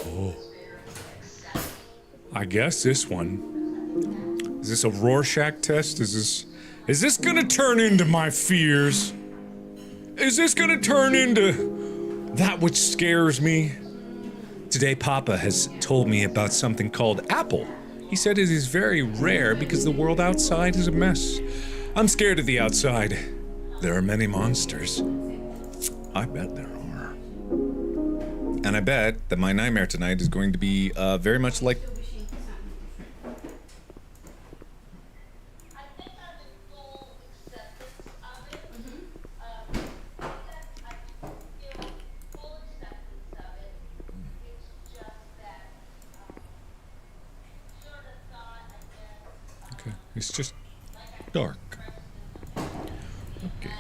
Oh. I guess this one. Is this a Rorschach test? Is this gonna turn into my fears? Is this gonna turn into that which scares me? Today Papa has told me about something called Apple. He said it is very rare because the world outside is a mess. I'm scared of the outside. There are many monsters. I bet there are. And I bet that my nightmare tonight is going to be very much like... Okay, it's just dark. Okay.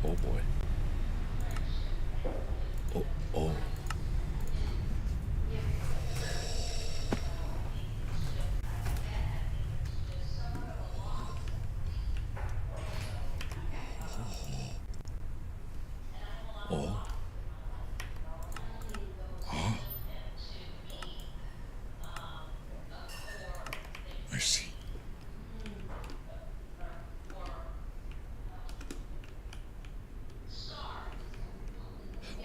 Oh boy. Oh, oh. Oh. Huh? I see.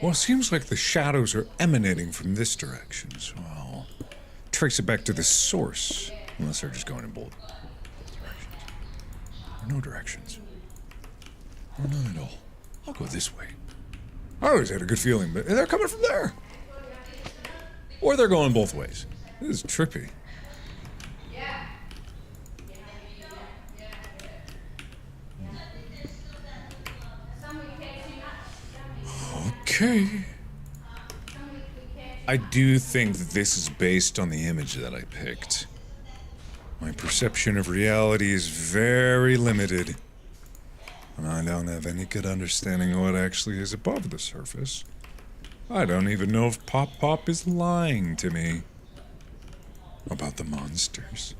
Well, it seems like the shadows are emanating from this direction, so I'll trace it back to the source. Unless they're just going in both directions. Or no directions. Or none at all. I'll go this way. I always had a good feeling, but they're coming from there. Or they're going both ways. This is trippy. Okay. I do think that this is based on the image that I picked. My perception of reality is very limited. And I don't have any good understanding of what actually is above the surface. I don't even know if Pop Pop is lying to me about the monsters.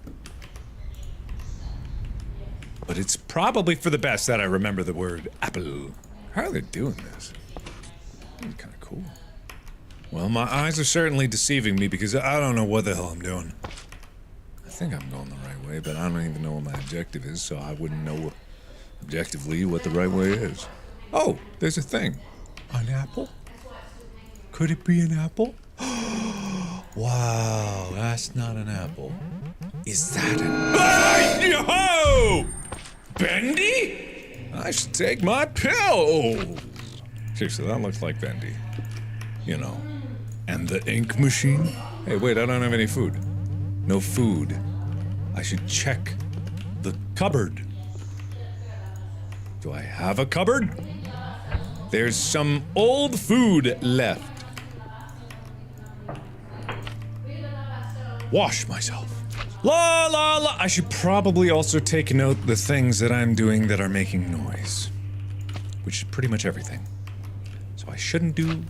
But it's probably for the best that I remember the word apple. How are they doing this? Kind of cool. Well, my eyes are certainly deceiving me because I don't know what the hell I'm doing. I think I'm going the right way, but I don't even know what my objective is, so I wouldn't know objectively what the right way is. Oh, there's a thing. An apple? Could it be an apple? Wow, that's not an apple. Is that an... Yo! Bendy? I should take my pill! Seriously, that looks like Bendy. You know. And the ink machine? Hey, wait, I don't have any food. No food. I should check the cupboard. Do I have a cupboard? There's some old food left. Wash myself. La la la. I should probably also take note the things that I'm doing that are making noise. Which is pretty much everything. So I shouldn't do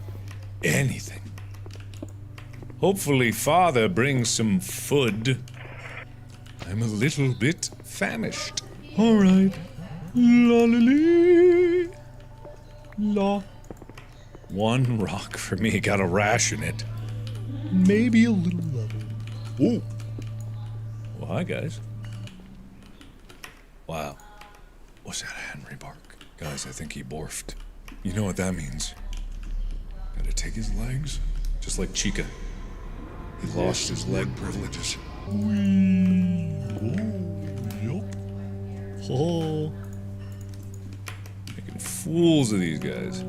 anything. Hopefully Father brings some food. I'm a little bit famished. Alright. La la la. La. One rock for me, got a rash in it. Maybe a little level. Ooh. Well, hi guys. Wow. What's that Henry bark? Guys, I think he borfed. You know what that means. Gotta take his legs. Just like Chica. He lost his leg privileges. Whee! Oh, yup. Oh. Making fools of these guys. I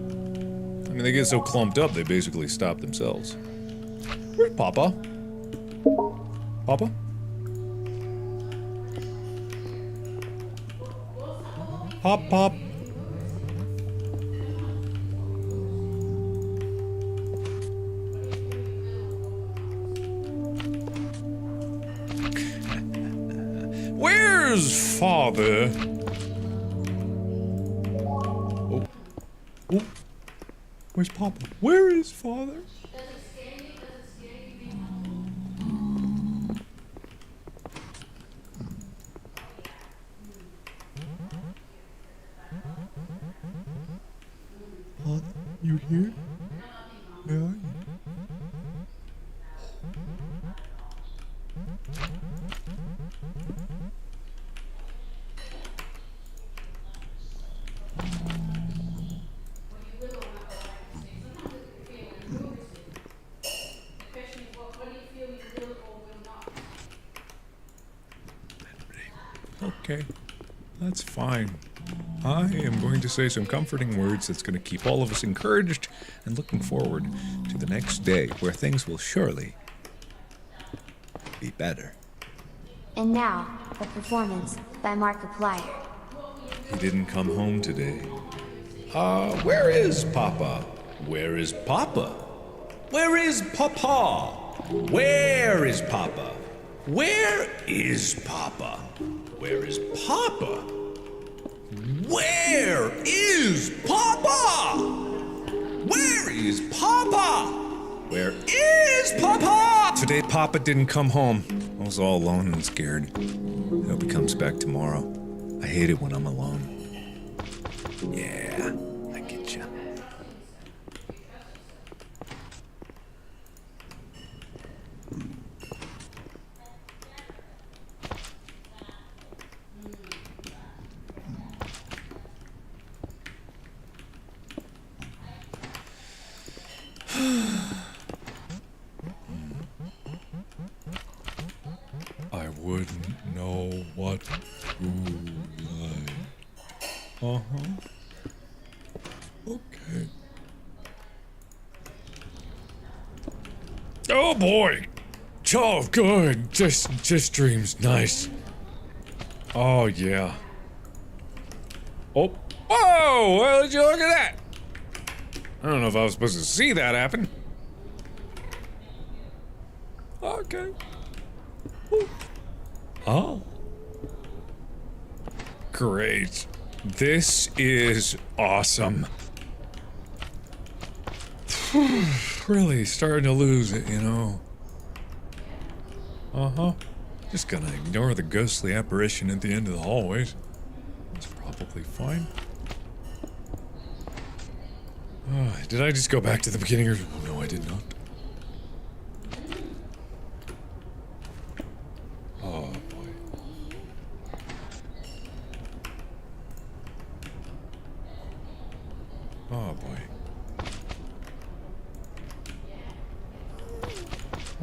mean, they get so clumped up, they basically stop themselves. Where's Papa? Papa? Pop, pop. Where's Father? Oh. Oh. Where's Papa? Where is Father? Huh? You here? Yeah. Okay, that's fine. I am going to say some comforting words that's going to keep all of us encouraged and looking forward to the next day where things will surely be better. And now, a performance by Markiplier. He didn't come home today. Where is Papa? Where is Papa? Where is Papa? Where is Papa? Where is Papa? Where is Papa? Where is Papa? Where is Papa? Where is Papa? Today Papa didn't come home. I was all alone and scared. I hope he comes back tomorrow. I hate it when I'm alone. Yeah, I get ya. I wouldn't know what to like. Uh-huh. Okay. Oh boy! Oh good! Just dreams nice. Oh yeah. Oh. Whoa! Well, did you look at that? I don't know if I was supposed to see that happen. Okay. Ooh. Oh. Great. This is awesome. Really starting to lose it, you know. Uh-huh. Just gonna ignore the ghostly apparition at the end of the hallways. It's probably fine. Did I just go back to the beginning or... No, I did not. Oh, boy. Oh, boy.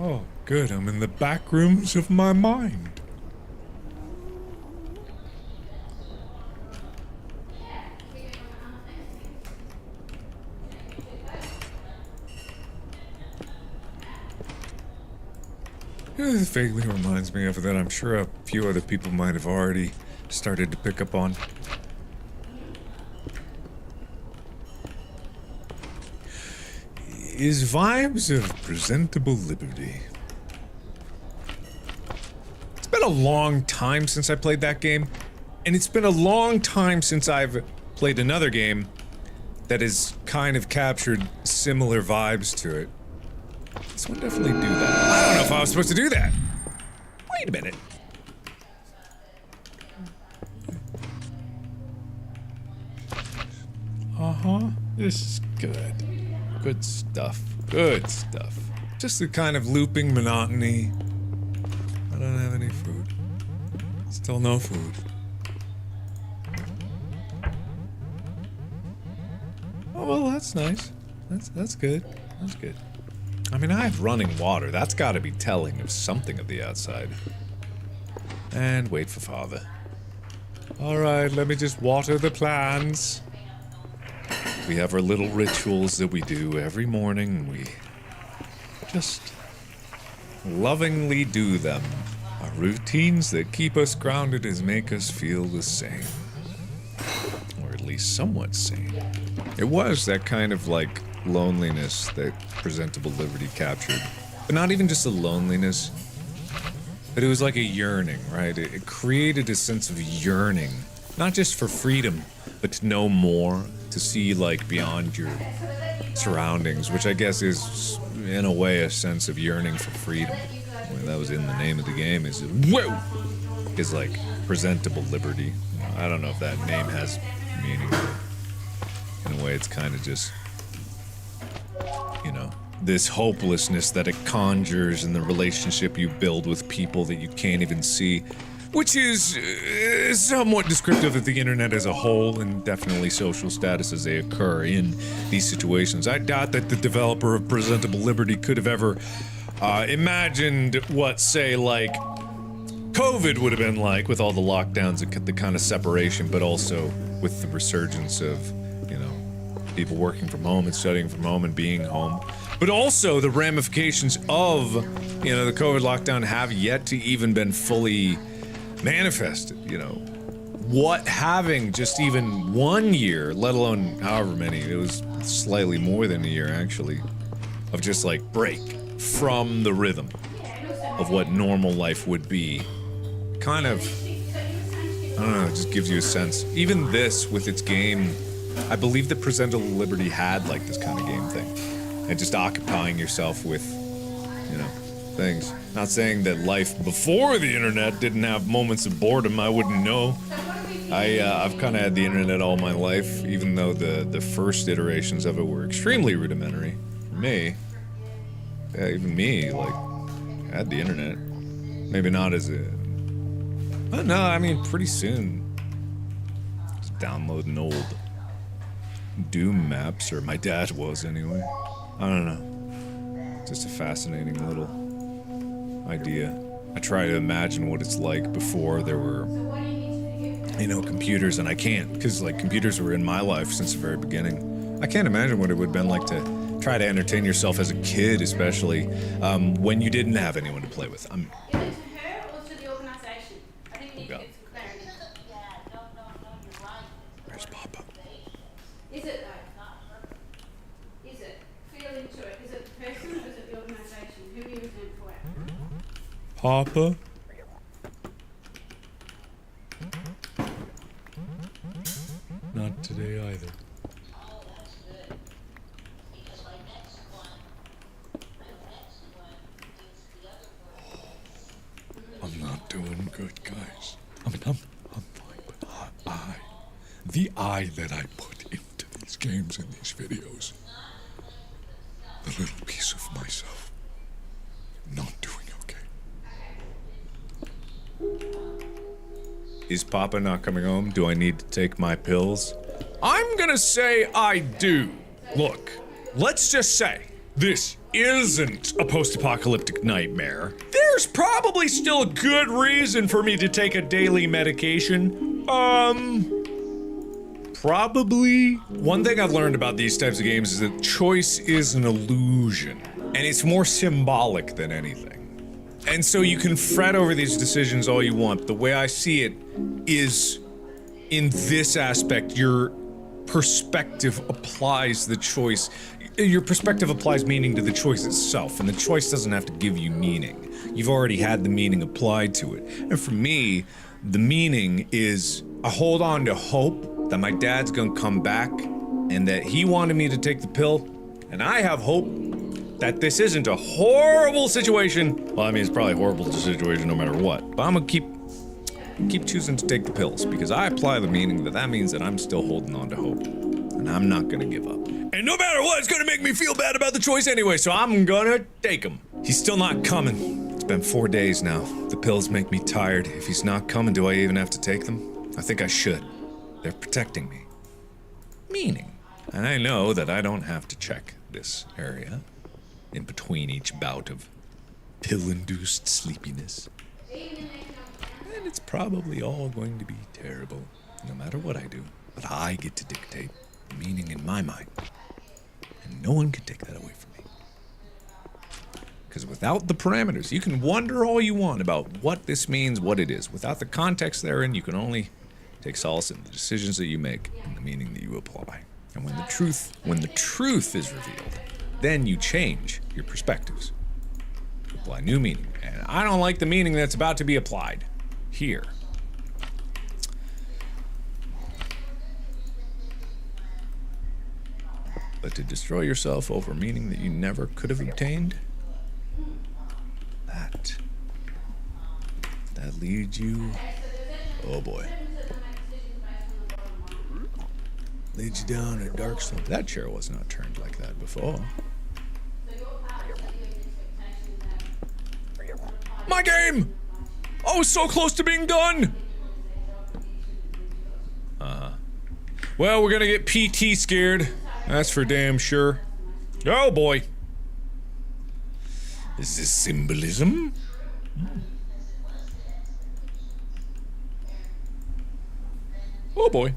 Oh, good. I'm in the back rooms of my mind. It vaguely reminds me of that I'm sure a few other people might have already started to pick up on. Is vibes of presentable liberty. It's been a long time since I played that game, and it's been a long time since I've played another game that has kind of captured similar vibes to it. This one definitely do that. I don't know if I was supposed to do that. Wait a minute. Uh-huh. This is good. Good stuff. Good stuff. Just the kind of looping monotony. I don't have any food. Still no food. Oh, well, that's nice. That's good. That's good. I mean, I have running water. That's gotta be telling of something of the outside. And wait for father. Alright, let me just water the plants. We have our little rituals that we do every morning, and we just lovingly do them. Our routines that keep us grounded and make us feel the same. Or at least somewhat sane. It was that kind of, like, loneliness that Presentable Liberty captured. But not even just a loneliness, but it was like a yearning, right? It created a sense of yearning. Not just for freedom, but to know more, to see, like, beyond your surroundings, which I guess is, in a way, a sense of yearning for freedom. I mean, that was in the name of the game, is, whoa! Is, like, Presentable Liberty. I don't know if that name has meaning. In a way, it's kind of just, you know, this hopelessness that it conjures in the relationship you build with people that you can't even see, which is somewhat descriptive of the internet as a whole, and definitely social status as they occur in these situations. I doubt that the developer of Presentable Liberty could have ever imagined what, say, like, COVID would have been like with all the lockdowns and the kind of separation, but also with the resurgence of, you know, people working from home and studying from home and being home. But also the ramifications of, you know, the COVID lockdown have yet to even been fully manifested, you know. What having just even 1 year, let alone however many, it was slightly more than a year actually, of just like break from the rhythm of what normal life would be. Kind of, I don't know, it just gives you a sense. Even this with its game, I believe that Presentable Liberty had like this kind of game thing. And just occupying yourself with, you know, things. Not saying that life before the internet didn't have moments of boredom, I wouldn't know. I've kind of had the internet all my life, even though the first iterations of it were extremely rudimentary. For me, yeah, even me, like, had the internet. Maybe not as a... But no, I mean, pretty soon. Just downloading old Doom maps, or my dad was anyway. I don't know. Just a fascinating little idea. I try to imagine what it's like before there were, you know, computers, and I can't, because like computers were in my life since the very beginning. I can't imagine what it would have been like to try to entertain yourself as a kid, especially when you didn't have anyone to play with. Is it to her or to the organisation? I think we need to get some clarity. Where's Papa? Is it though? Is it? Feel into it. Is it the person or is it the organisation? Who are you resentful at? Papa? Not today either. I'm not doing good, guys. I mean, I'm fine, but the I that I put into these games and these videos, the little piece of myself, not doing okay. Is Papa not coming home? Do I need to take my pills? I'm gonna say I do. Look, let's just say this isn't a post-apocalyptic nightmare. There's probably still a good reason for me to take a daily medication. Probably. One thing I've learned about these types of games is that choice is an illusion, and it's more symbolic than anything. And so you can fret over these decisions all you want, but the way I see it is, in this aspect, your perspective applies the choice. Your perspective applies meaning to the choice itself, and the choice doesn't have to give you meaning. You've already had the meaning applied to it. And for me, the meaning is I hold on to hope that my dad's gonna come back, and that he wanted me to take the pill, and I have hope that this isn't a horrible situation. Well, I mean, it's probably a horrible situation no matter what, but I'm gonna keep choosing to take the pills, because I apply the meaning that means that I'm still holding on to hope, and I'm not gonna give up. And no matter what, it's gonna make me feel bad about the choice anyway, so I'm gonna take him. He's still not coming. It's been 4 days now. The pills make me tired. If he's not coming, do I even have to take them? I think I should. They're protecting me. Meaning. And I know that I don't have to check this area in between each bout of pill-induced sleepiness. And it's probably all going to be terrible, no matter what I do. But I get to dictate the meaning in my mind. And no one can take that away from me. Because without the parameters, you can wonder all you want about what this means, what it is. Without the context therein, you can only take solace in the decisions that you make and the meaning that you apply. And when the truth is revealed, then you change your perspectives. Apply new meaning. And I don't like the meaning that's about to be applied here. But to destroy yourself over meaning that you never could have obtained, that leads you, oh boy. leads you down a dark slope. That chair was not turned like that before. My game! I was so close to being done! Well, we're gonna get PT scared. That's for damn sure. Oh boy. Is this symbolism? Oh boy.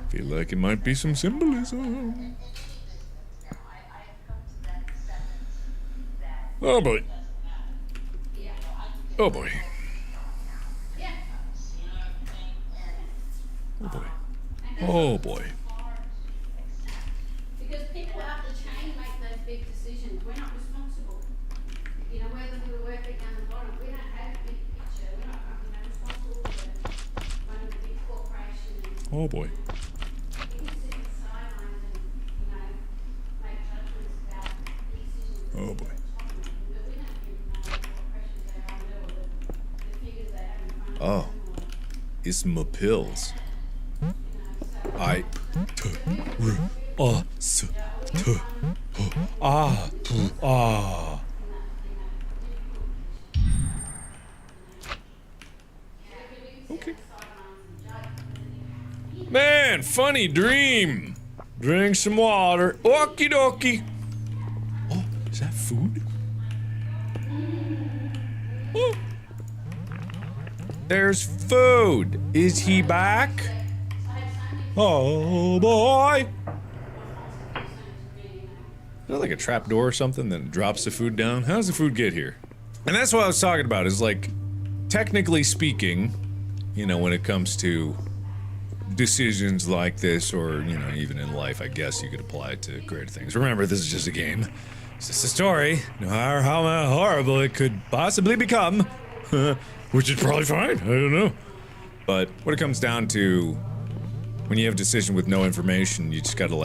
Feel like it might be some symbolism. Oh boy. Oh boy. Oh boy. Oh boy. Because people up the chain make those big decisions. We're not responsible. You know, whether we work it down the bottom, we don't have a big picture. We're not, responsible for running a big corporation. And Oh boy. people sit in the sidelines and, make judgments about the decisions. Oh boy. But we don't even know what corporations they are under or the figures they have in front of Oh. them. It's my pills. I t r s t ah ah. Okay. Man, funny dream. Drink some water. Okie dokie. Oh, is that food? Oh. There's food. Is he back? Oh boy. Is that like a trap door or something that drops the food down? How does the food get here? And that's what I was talking about, is like, technically speaking, when it comes to decisions like this, or, even in life, I guess you could apply it to greater things. Remember, this is just a game. It's just a story, no matter how horrible it could possibly become. Which is probably fine, I don't know. But what it comes down to, when you have a decision with no information, you just gotta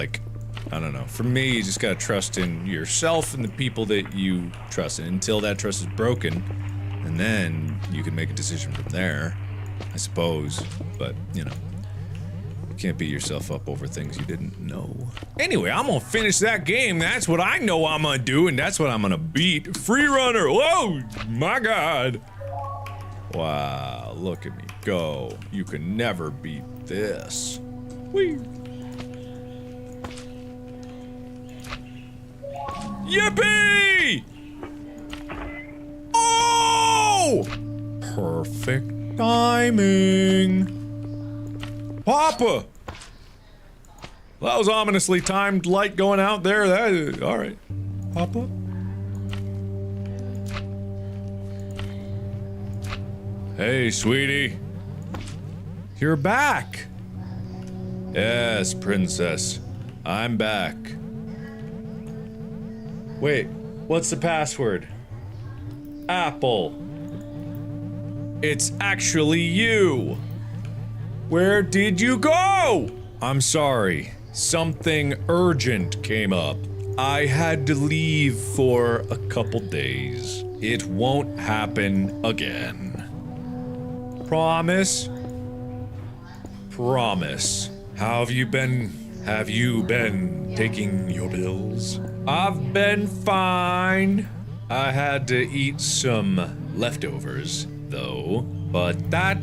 I don't know. For me, you just gotta trust in yourself and the people that you trust in until that trust is broken. And then you can make a decision from there, I suppose. But, you can't beat yourself up over things you didn't know. Anyway, I'm gonna finish that game. That's what I know I'm gonna do, and that's what I'm gonna beat. Free runner. Whoa, my God. Wow, look at me go. You can never beat this. Whee. Yippee! Oh! Perfect timing. Papa! Well, that was ominously timed light going out there. That is, all right. Papa? Hey, sweetie. You're back. Yes, princess. I'm back. Wait, what's the password? Apple. It's actually you. Where did you go? I'm sorry. Something urgent came up. I had to leave for a couple days. It won't happen again. Promise? Promise. How have you been? Have you been taking your pills? I've been fine. I had to eat some leftovers, though, but that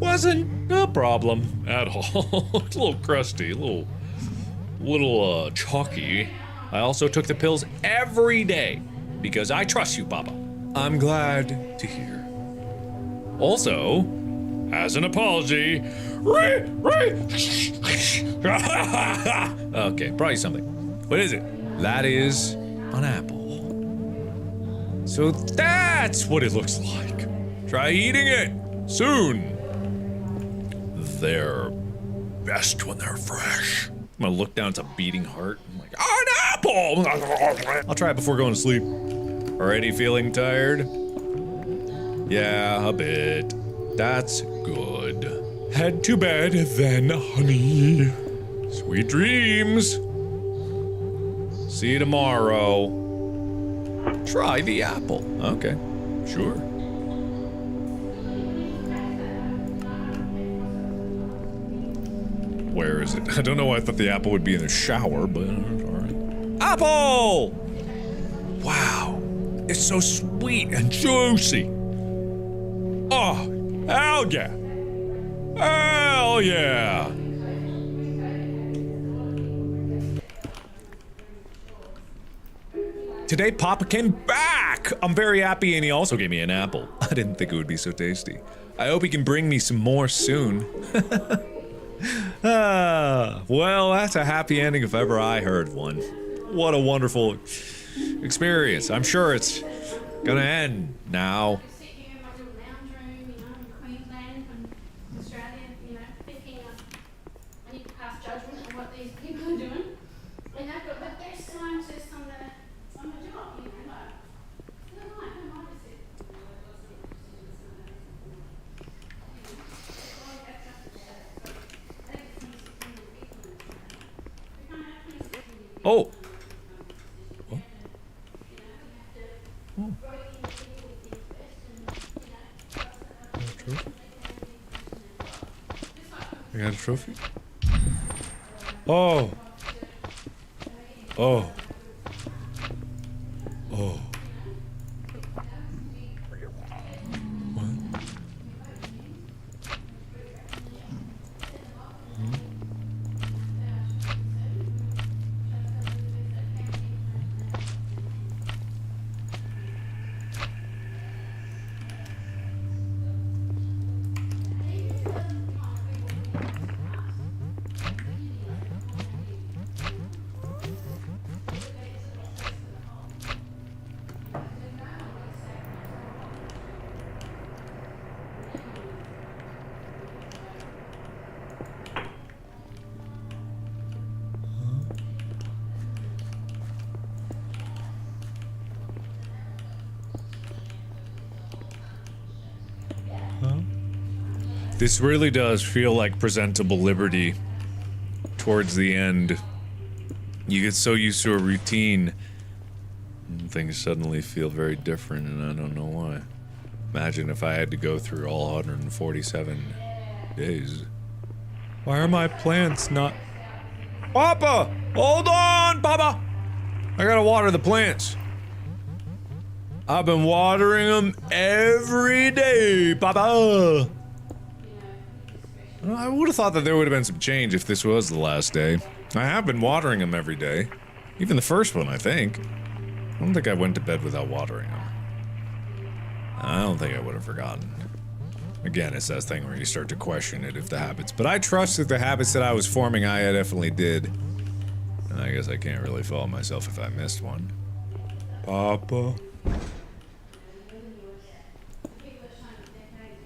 wasn't a problem at all. A little crusty, a little chalky. I also took the pills every day because I trust you, Papa. I'm glad to hear. Also, as an apology, okay, probably something. What is it? That is an apple. So that's what it looks like. Try eating it soon. They're best when they're fresh. I'm gonna look down, it's a beating heart. I'm like, oh, an apple! I'll try it before going to sleep. Already feeling tired? Yeah, a bit. That's good. Head to bed then, honey. Sweet dreams. See you tomorrow. Try the apple. Okay, sure. Where is it? I don't know why I thought the apple would be in the shower, but alright. Apple! Wow. It's so sweet and juicy. Oh, hell yeah. Hell yeah. Today, Papa came back! I'm very happy, and he also gave me an apple. I didn't think it would be so tasty. I hope he can bring me some more soon. Well, that's a happy ending if ever I heard one. What a wonderful experience. I'm sure it's gonna end now. Sit here in my little lounge room, you know, in Queensland and Australia, you know, thinking I need to pass judgment on what these people are doing. And they've got the best scientists on the job, you know, like, who am I to sit? Oh! What? Oh. You got a trophy? Oh! Oh. Oh. What? This really does feel like presentable Liberty towards the end. You get so used to a routine, and things suddenly feel very different, and I don't know why. Imagine if I had to go through all 147 days. Why are my plants not... Papa! Hold on, Papa! I gotta water the plants. I've been watering them every day, Papa! Well, I would have thought that there would have been some change if this was the last day. I have been watering them every day. Even the first one, I think. I don't think I went to bed without watering them. I don't think I would have forgotten. Again, it's that thing where you start to question it if the habits. But I trust that the habits that I was forming, I definitely did. And I guess I can't really fault myself if I missed one. Papa?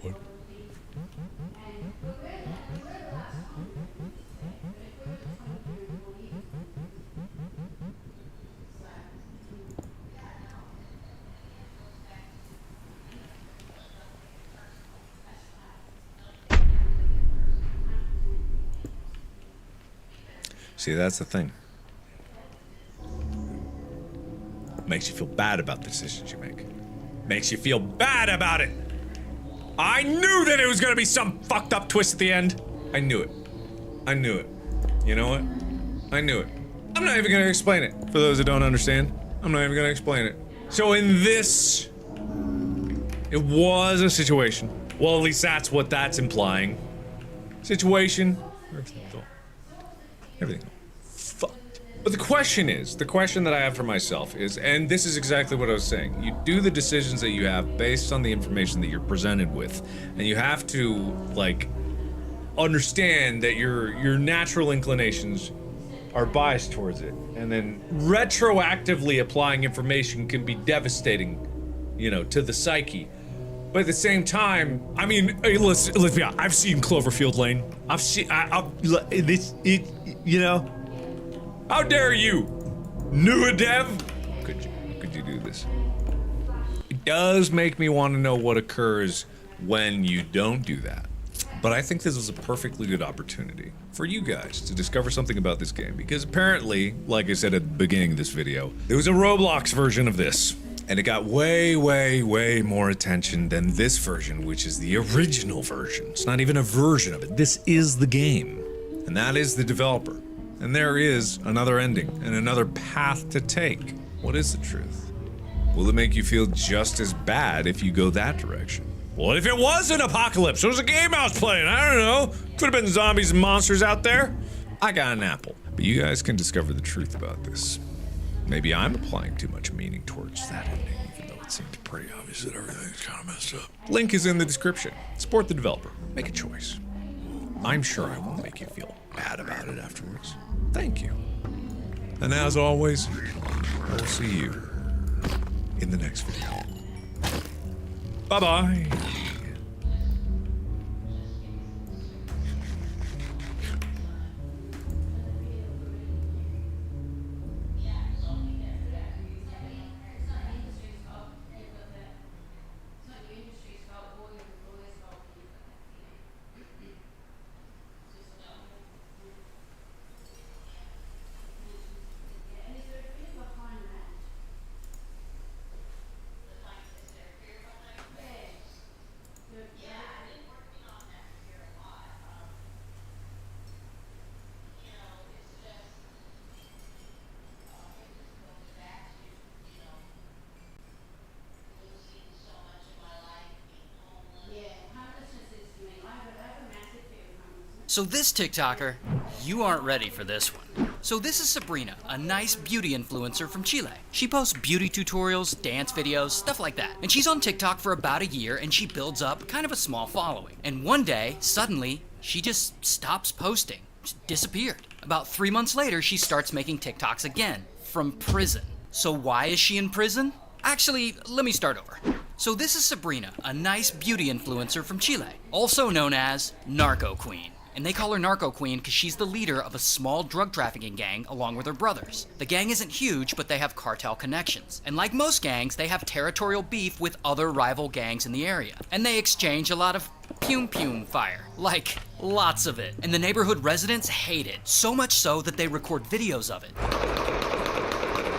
What? See, that's the thing. Makes you feel bad about the decisions you make. Makes you feel bad about it! I knew that it was gonna be some fucked up twist at the end! I knew it. I knew it. You know what? I knew it. I'm not even gonna explain it. For those that don't understand, I'm not even gonna explain it. So in this... It was a situation. Well, at least that's what that's implying. Situation. Everything. Fucked. But the question that I have for myself is, and this is exactly what I was saying, you do the decisions that you have based on the information that you're presented with, and you have to, like, understand that your natural inclinations are biased towards it, and then retroactively applying information can be devastating, you know, to the psyche. But at the same time, I mean, hey, let's be honest, I've seen Cloverfield Lane. I've seen, you know, how dare you, new dev? Could you do this? It does make me want to know what occurs when you don't do that. But I think this was a perfectly good opportunity for you guys to discover something about this game, because apparently, like I said at the beginning of this video, there was a Roblox version of this. And it got way, way, way more attention than this version, which is the original version. It's not even a version of it. This is the game. And that is the developer. And there is another ending and another path to take. What is the truth? Will it make you feel just as bad if you go that direction? What if it was an apocalypse? It was a game I was playing. I don't know. Could have been zombies and monsters out there. I got an apple. But you guys can discover the truth about this. Maybe I'm applying too much meaning towards that ending, even though it seems pretty obvious that everything's kind of messed up. Link is in the description. Support the developer. Make a choice. I'm sure I won't make you feel bad about it afterwards. Thank you. And as always, I will see you in the next video. Bye-bye. So this TikToker, you aren't ready for this one. So this is Sabrina, a nice beauty influencer from Chile. She posts beauty tutorials, dance videos, stuff like that. And she's on TikTok for about a year and she builds up kind of a small following. And one day, suddenly, she just stops posting. Just disappeared. About 3 months later, she starts making TikToks again, from prison. So why is she in prison? Actually, let me start over. So this is Sabrina, a nice beauty influencer from Chile, also known as Narco Queen. And they call her Narco Queen because she's the leader of a small drug trafficking gang along with her brothers. The gang isn't huge, but they have cartel connections. And like most gangs, they have territorial beef with other rival gangs in the area. And they exchange a lot of pew fire. Like, lots of it. And the neighborhood residents hate it, so much so that they record videos of it.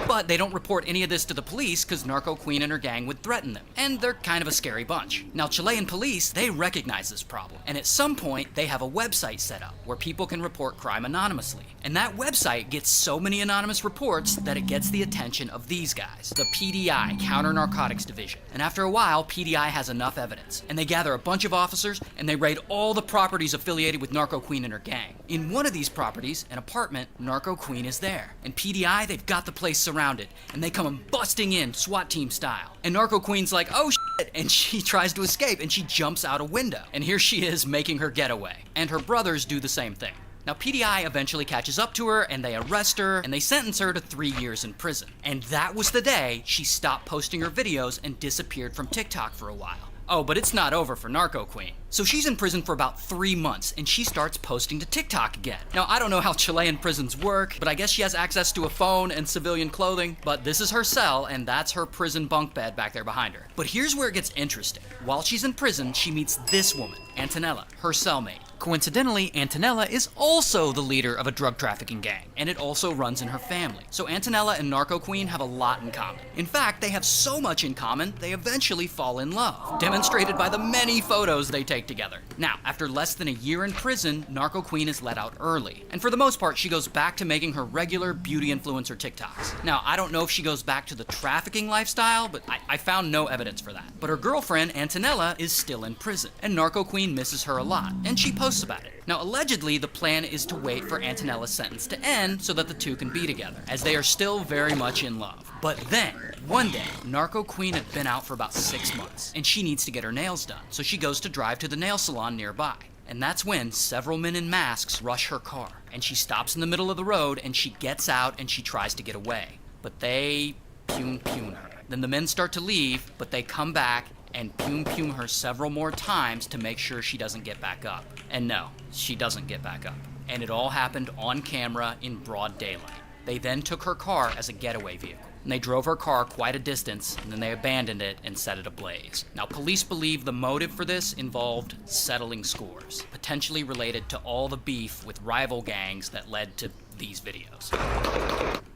But they don't report any of this to the police because Narco Queen and her gang would threaten them. And they're kind of a scary bunch. Now, Chilean police, they recognize this problem. And at some point, they have a website set up where people can report crime anonymously. And that website gets so many anonymous reports that it gets the attention of these guys, the PDI, Counter Narcotics Division. And after a while, PDI has enough evidence. And they gather a bunch of officers and they raid all the properties affiliated with Narco Queen and her gang. In one of these properties, an apartment, Narco Queen is there. And PDI, they've got the place surrounded. And they come busting in, SWAT team style. And Narco Queen's like, oh shit, and she tries to escape and she jumps out a window. And here she is making her getaway. And her brothers do the same thing. Now, PDI eventually catches up to her and they arrest her and they sentence her to 3 years in prison. And that was the day she stopped posting her videos and disappeared from TikTok for a while. Oh, but it's not over for Narco Queen. So she's in prison for about 3 months and she starts posting to TikTok again. Now, I don't know how Chilean prisons work, but I guess she has access to a phone and civilian clothing. But this is her cell and that's her prison bunk bed back there behind her. But here's where it gets interesting. While she's in prison, she meets this woman, Antonella, her cellmate. Coincidentally, Antonella is also the leader of a drug trafficking gang, and it also runs in her family. So Antonella and Narco Queen have a lot in common. In fact, they have so much in common, they eventually fall in love, demonstrated by the many photos they take together. Now, after less than a year in prison, Narco Queen is let out early, and for the most part, she goes back to making her regular beauty influencer TikToks. Now, I don't know if she goes back to the trafficking lifestyle, but I found no evidence for that. But her girlfriend, Antonella, is still in prison, and Narco Queen misses her a lot, and she posts about it. Now, allegedly, the plan is to wait for Antonella's sentence to end so that the two can be together, as they are still very much in love. But then, one day, Narco Queen had been out for about 6 months, and she needs to get her nails done, so she goes to drive to the nail salon nearby. And that's when several men in masks rush her car, and she stops in the middle of the road, and she gets out, and she tries to get away. But they pune her. Then the men start to leave, but they come back and pune her several more times to make sure she doesn't get back up. And no, she doesn't get back up. And it all happened on camera in broad daylight. They then took her car as a getaway vehicle. And they drove her car quite a distance, and then they abandoned it and set it ablaze. Now, police believe the motive for this involved settling scores, potentially related to all the beef with rival gangs that led to these videos.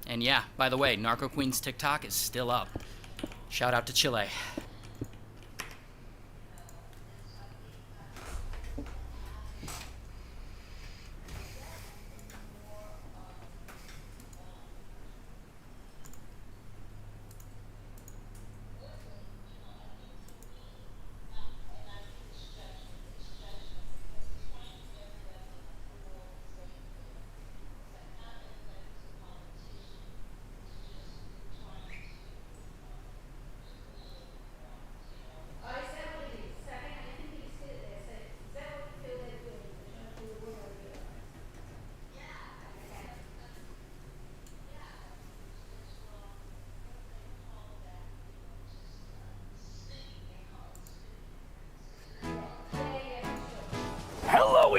And yeah, by the way, Narco Queen's TikTok is still up. Shout out to Chile.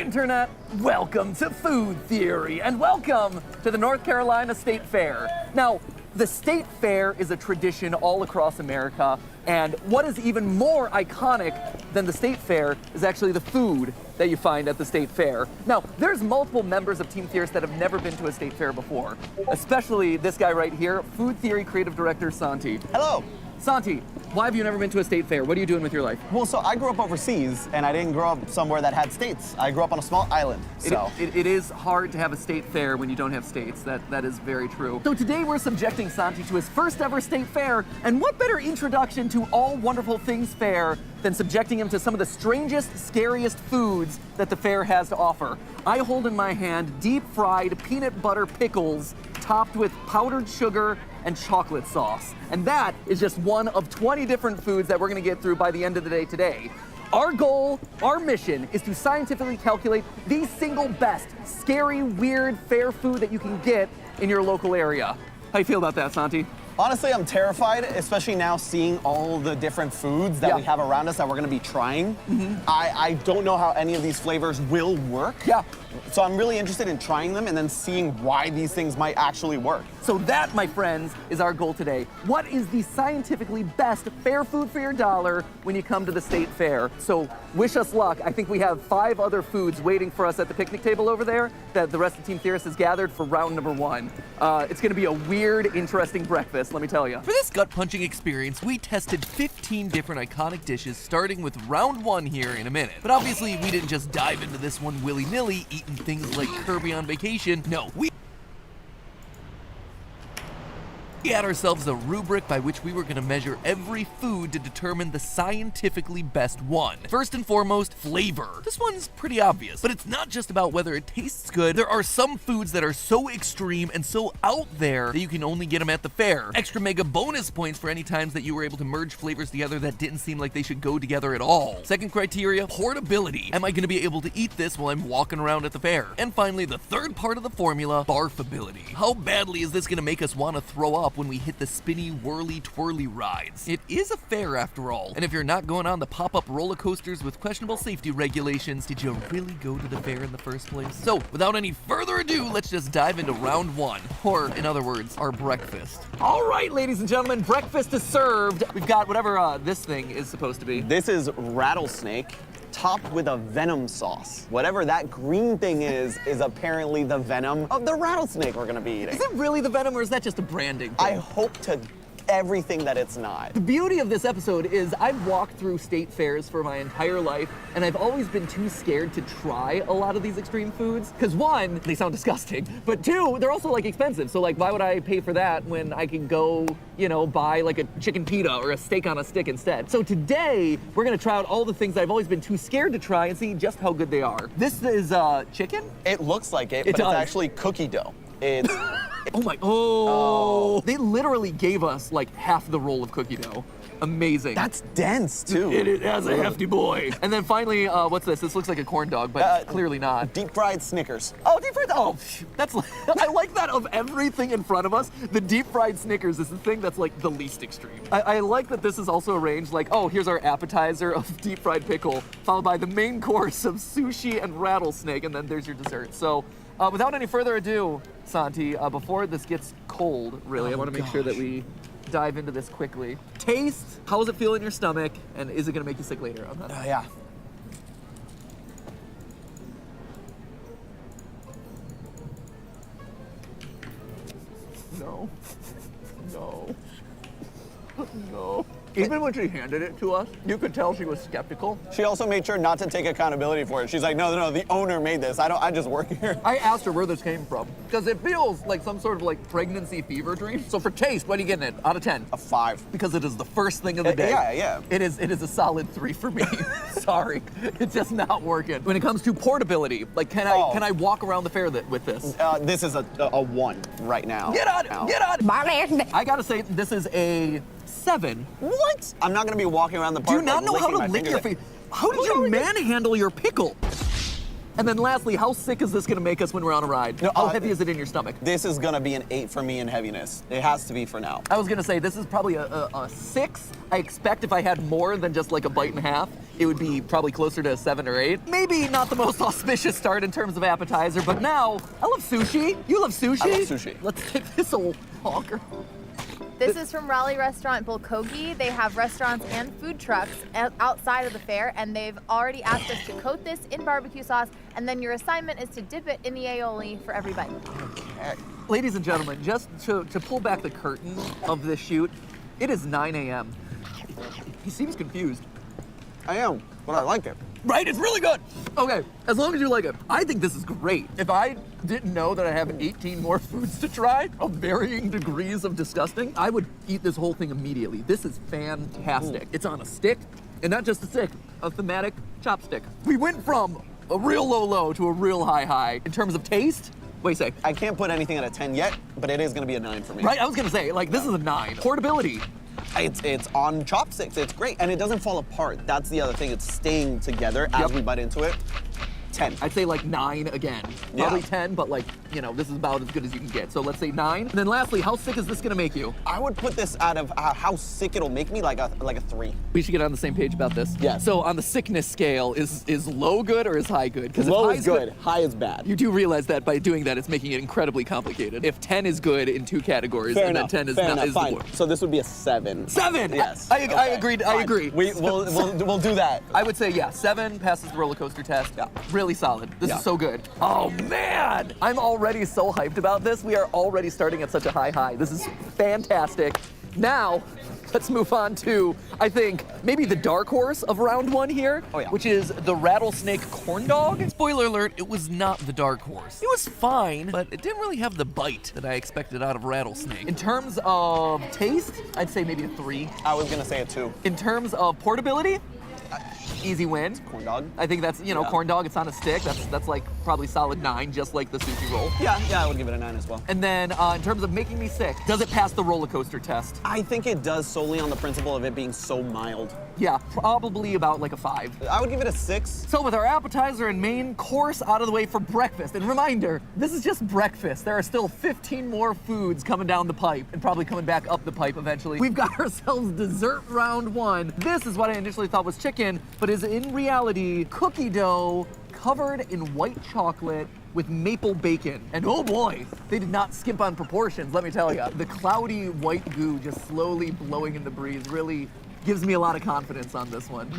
Internet! Welcome to Food Theory, and welcome to the North Carolina State Fair. Now, the State Fair is a tradition all across America, and what is even more iconic than the State Fair is actually the food that you find at the State Fair. Now, there's multiple members of Team Theorist that have never been to a State Fair before, especially this guy right here, Food Theory Creative Director Santi. Hello. Santi, why have you never been to a State Fair? What are you doing with your life? Well, so I grew up overseas, and I didn't grow up somewhere that had states. I grew up on a small island, so. It is hard to have a state fair when you don't have states. That is very true. So today we're subjecting Santi to his first ever state fair, and what better introduction to all wonderful things fair than subjecting him to some of the strangest, scariest foods that the fair has to offer. I hold in my hand deep-fried peanut butter pickles topped with powdered sugar and chocolate sauce. And that is just one of 20 different foods that we're gonna get through by the end of the day today. Our goal, our mission, is to scientifically calculate the single best, scary, weird, fair food that you can get in your local area. How you feel about that, Santi? Honestly, I'm terrified, especially now seeing all the different foods that we have around us that we're gonna be trying. I don't know how any of these flavors will work. Yeah. So I'm really interested in trying them and then seeing why these things might actually work. So that, my friends, is our goal today. What is the scientifically best fair food for your dollar when you come to the state fair? So wish us luck. I think we have 5 other foods waiting for us at the picnic table over there that the rest of Team Theorist has gathered for round number 1. It's gonna be a weird, interesting breakfast, let me tell you. For this gut-punching experience, we tested 15 different iconic dishes, starting with round 1 here in a minute. But obviously, we didn't just dive into this one willy-nilly, eating things like Kirby on Vacation. No, we had ourselves a rubric by which we were going to measure every food to determine the scientifically best one. First and foremost, flavor. This one's pretty obvious, but it's not just about whether it tastes good. There are some foods that are so extreme and so out there that you can only get them at the fair. Extra mega bonus points for any times that you were able to merge flavors together that didn't seem like they should go together at all. Second criteria, portability. Am I going to be able to eat this while I'm walking around at the fair? And finally, the third part of the formula, barfability. How badly is this going to make us want to throw up when we hit the spinny, whirly, twirly rides? It is a fair after all, and if you're not going on the pop-up roller coasters with questionable safety regulations, did you really go to the fair in the first place? So, without any further ado, let's just dive into round 1, or in other words, our breakfast. All right, ladies and gentlemen, breakfast is served. We've got whatever this thing is supposed to be. This is rattlesnake topped with a venom sauce. Whatever that green thing is apparently the venom of the rattlesnake we're gonna be eating. Is it really the venom, or is that just a branding thing? I hope to everything that it's not. The beauty of this episode is I've walked through state fairs for my entire life, and I've always been too scared to try a lot of these extreme foods. Because 1, they sound disgusting, but 2, they're also like expensive. So like, why would I pay for that when I can go, you know, buy like a chicken pita or a steak on a stick instead? So today, we're gonna try out all the things I've always been too scared to try and see just how good they are. This is chicken? It looks like it, It but does. it's actually cookie dough. It's They literally gave us like half the roll of cookie dough. Amazing. that's dense too. It has a hefty boy. And then finally, what's this? This looks like a corn dog, but it's clearly not. Deep fried Snickers. Oh, deep fried. Oh, that's. I like that of everything in front of us. The deep fried Snickers is the thing that's like the least extreme. I like that this is also arranged like, oh, here's our appetizer of deep fried pickle, followed by the main course of sushi and rattlesnake, and then there's your dessert. So, without any further ado, Santi, before this gets cold, really, I want to make sure that we dive into this quickly. Taste. How does it feel in your stomach, and is it gonna make you sick later? I'm not. Yeah. No. No. No. Even when she handed it to us, you could tell she was skeptical. She also made sure not to take accountability for it. She's like, no, the owner made this. I just work here. I asked her where this came from, because it feels like some sort of like pregnancy fever dream. So for taste, what are you getting it out of 10? A 5. Because it is the first thing of the day. Yeah. It is a solid 3 for me. Sorry, it's just not working. When it comes to portability, like can I walk around the fair with this? This is a 1 right now. Get on! I gotta say, this is a 7. What? I'm not gonna be walking around the Do park. you not know how to lick your face? How did you manhandle your pickle? And then lastly, how sick is this gonna make us when we're on a ride? No, How heavy is it in your stomach? This is gonna be an 8 for me in heaviness. It has to be for now. I was gonna say, this is probably a 6. I expect if I had more than just like a bite and a half, it would be probably closer to a 7 or 8. Maybe not the most auspicious start in terms of appetizer, but now, I love sushi. You love sushi? I love sushi. Let's take this old honker. This is from Raleigh Restaurant Bulgogi. They have restaurants and food trucks outside of the fair, and they've already asked us to coat this in barbecue sauce, and then your assignment is to dip it in the aioli for every bite. Ladies and gentlemen, just to pull back the curtain of this shoot, it is 9 a.m. He seems confused. I am, but I like it. Right? It's really good. Okay, as long as you like it. I think this is great. If I didn't know that I have 18 more foods to try of varying degrees of disgusting, I would eat this whole thing immediately. This is fantastic. It's on a stick, and not just a stick, a thematic chopstick. We went from a real low to a real high. In terms of taste, what do you say? I can't put anything at a 10 yet, but it is gonna be a 9 for me. Right, I was gonna say, like, this is a 9. Portability. It's on chopsticks. It's great, and it doesn't fall apart. That's the other thing. It's staying together as we bite into it. 10. I'd say like 9 again. Yeah. Probably 10, but like, you know, this is about as good as you can get. So let's say 9. And then lastly, how sick is this gonna make you? I would put this out of how sick it'll make me, like a 3. We should get on the same page about this. Yes. So on the sickness scale, is low good or is high good? Because Low is good, high is bad. You do realize that by doing that, it's making it incredibly complicated. If 10 is good in 2 categories, Fair and enough. then 10 is Fair not enough. is the Fine. worst. So this would be a 7. 7. Yes. I Okay. agreed. I Fine. agree. We'll do that. I would say, yeah, 7 passes the roller coaster test. Yeah. Really solid. This Yeah. is so good. Oh, man. I'm already so hyped about this. We are already starting at such a high. This is fantastic. Now, let's move on to, I think, maybe the dark horse of round 1 here, Oh, yeah. which is the rattlesnake corn dog. Spoiler alert, it was not the dark horse. It was fine, but it didn't really have the bite that I expected out of rattlesnake. In terms of taste, I'd say maybe a 3. I was gonna say a 2. In terms of portability, easy win. Corn dog. I think that's, you know, Yeah. corn dog, it's on a stick. That's like probably solid 9, just like the sushi roll. Yeah, I would give it a 9 as well. And then in terms of making me sick, does it pass the roller coaster test? I think it does solely on the principle of it being so mild. Yeah, probably about like a 5. I would give it a 6. So with our appetizer and main course out of the way for breakfast, and reminder, this is just breakfast. There are still 15 more foods coming down the pipe and probably coming back up the pipe eventually. We've got ourselves dessert round 1. This is what I initially thought was chicken, but is in reality cookie dough covered in white chocolate with maple bacon. And oh boy, they did not skimp on proportions, let me tell you. The cloudy white goo just slowly blowing in the breeze really gives me a lot of confidence on this one.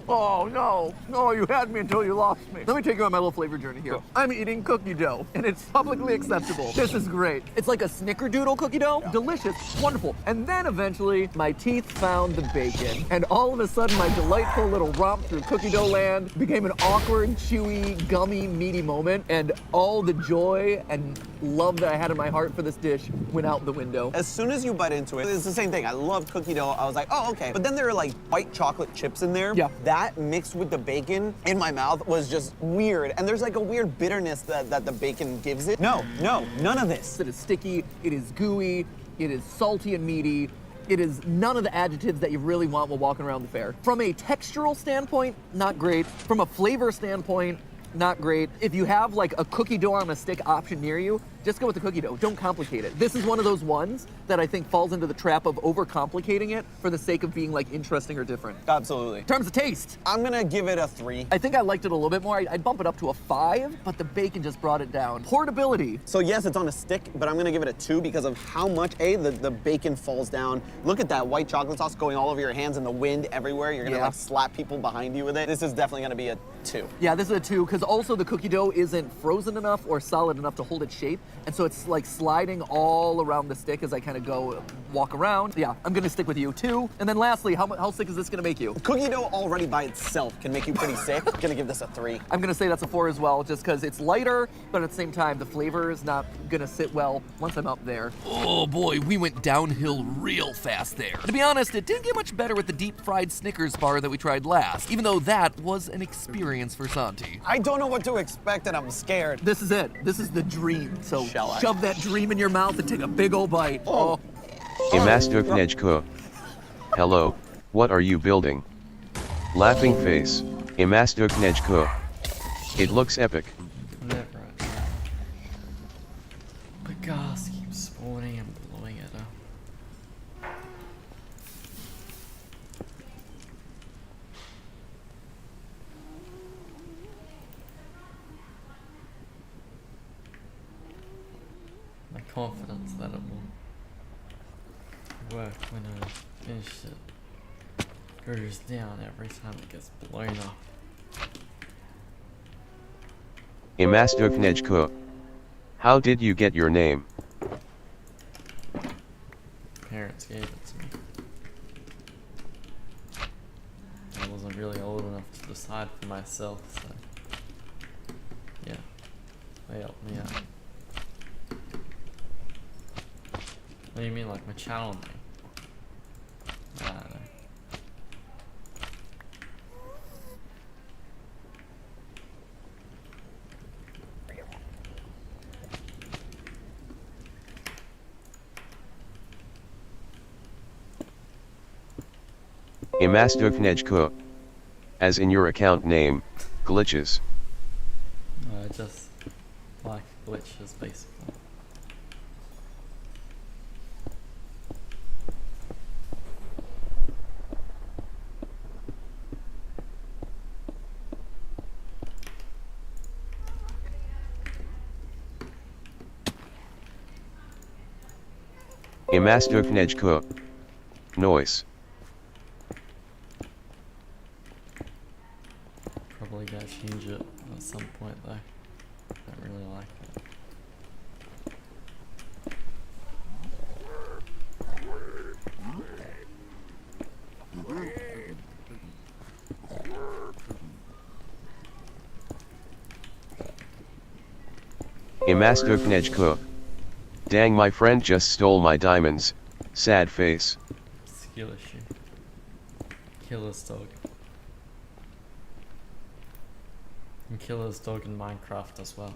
Oh no, you had me until you lost me. Let me take you on my little flavor journey here. I'm eating cookie dough, and it's publicly acceptable. This is great. It's like a snickerdoodle cookie dough. Delicious, wonderful. And then eventually, my teeth found the bacon, and all of a sudden, my delightful little romp through cookie dough land became an awkward, chewy, gummy, meaty moment, and all the joy and love that I had in my heart for this dish went out the window. As soon as you bite into it, it's the same thing. I love cookie dough. I was like, oh, okay. But then there are like white chocolate chips in there. Yeah. That mixed with the bacon in my mouth was just weird. And there's like a weird bitterness that the bacon gives it. No, none of this. It is sticky, it is gooey, it is salty and meaty. It is none of the adjectives that you really want while walking around the fair. From a textural standpoint, not great. From a flavor standpoint, not great. If you have like a cookie dough on a stick option near you, just go with the cookie dough. Don't complicate it. This is one of those ones that I think falls into the trap of overcomplicating it for the sake of being like interesting or different. Absolutely. In terms of taste, I'm gonna give it a 3. I think I liked it a little bit more. I'd bump it up to a 5, but the bacon just brought it down. Portability. So yes, it's on a stick, but I'm gonna give it a 2 because of how much, the bacon falls down. Look at that white chocolate sauce going all over your hands and the wind everywhere. You're gonna Yeah. like slap people behind you with it. This is definitely gonna be a 2. Yeah, this is a 2, because also the cookie dough isn't frozen enough or solid enough to hold its shape, and so it's like sliding all around the stick as I kind of go walk around. Yeah, I'm gonna stick with you, 2. And then lastly, how sick is this gonna make you? Cookie dough already by itself can make you pretty sick. Gonna give this a 3. I'm gonna say that's a 4 as well, just because it's lighter, but at the same time, the flavor is not gonna sit well once I'm up there. Oh boy, we went downhill real fast there. To be honest, it didn't get much better with the deep fried Snickers bar that we tried last, even though that was an experience for Santi. I don't know what to expect and I'm scared. This is it. This is the dream. So Shall I? shove that dream in your mouth and take a big old bite. Oh. Imastuknejko. Hello, what are you building? Laughing face. Imastuknejko. It looks epic. Never. But gas keeps spawning and blowing it up. confidence that it will work when I finish it. Goes down every time it gets blown up. Imastoknejko. How did you get your name? Parents gave it to me. I wasn't really old enough to decide for myself, so yeah, they helped me out. What do you mean, like my channel name? I don't know. Imastoknejko. As in your account name, glitches. I just like glitches, basically. Imastoknejko. Noise. Probably gotta change it at some point though. Don't really like it. Imastoknejko. Dang, my friend just stole my diamonds. Sad face. Skill issue. Killer's dog. And Killer's dog in Minecraft as well.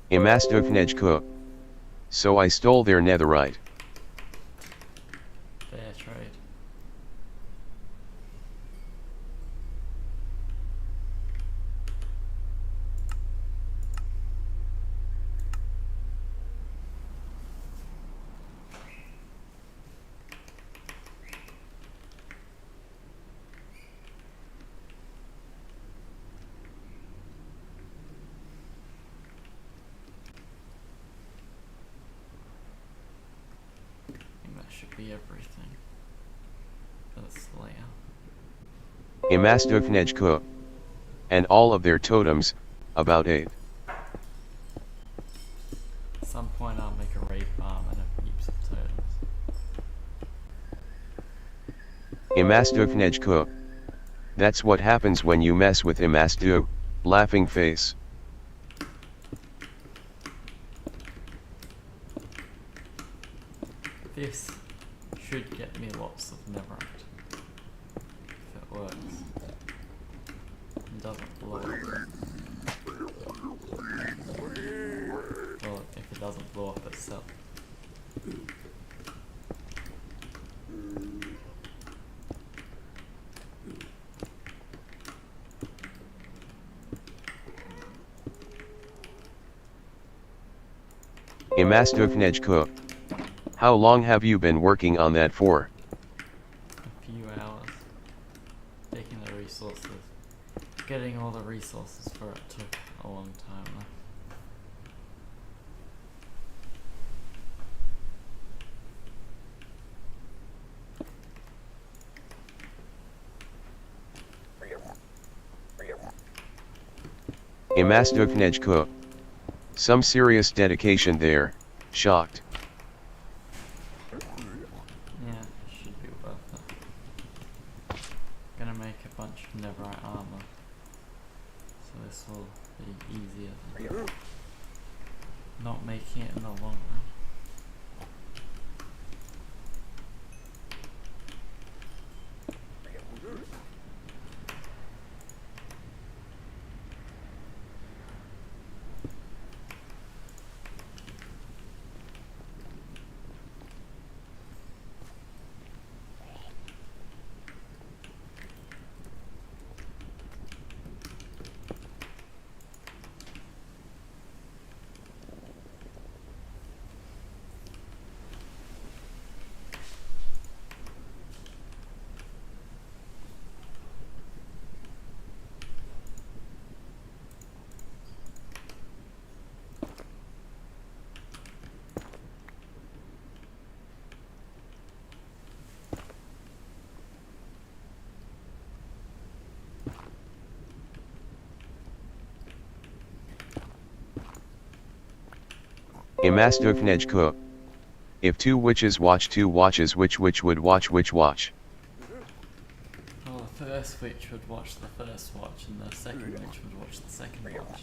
Imastoknejko. So I stole their netherite. Fair trade. That should be everything. That's the layout. Imastoknejko. And all of their totems, about 8. At some point I'll make a raid farm and have heaps of totems. Imastoknejko. That's what happens when you mess with Imastu. Laughing face. This should get me lots of netherite. If it works. It doesn't blow up. Well, if it doesn't blow up itself. Imastoknejko. How long have you been working on that for? A few hours. Taking the resources. Getting all the resources for it took a long time though. Imastoknejko. Some serious dedication there. Shocked. Yeah, it should be worth it. Gonna make a bunch of netherite armor. So this will be easier than not making it in the long run. Imastufnejko. If two witches watch two watches, which witch would watch which watch? Well, the first witch would watch the first watch, and the second witch would watch the second watch.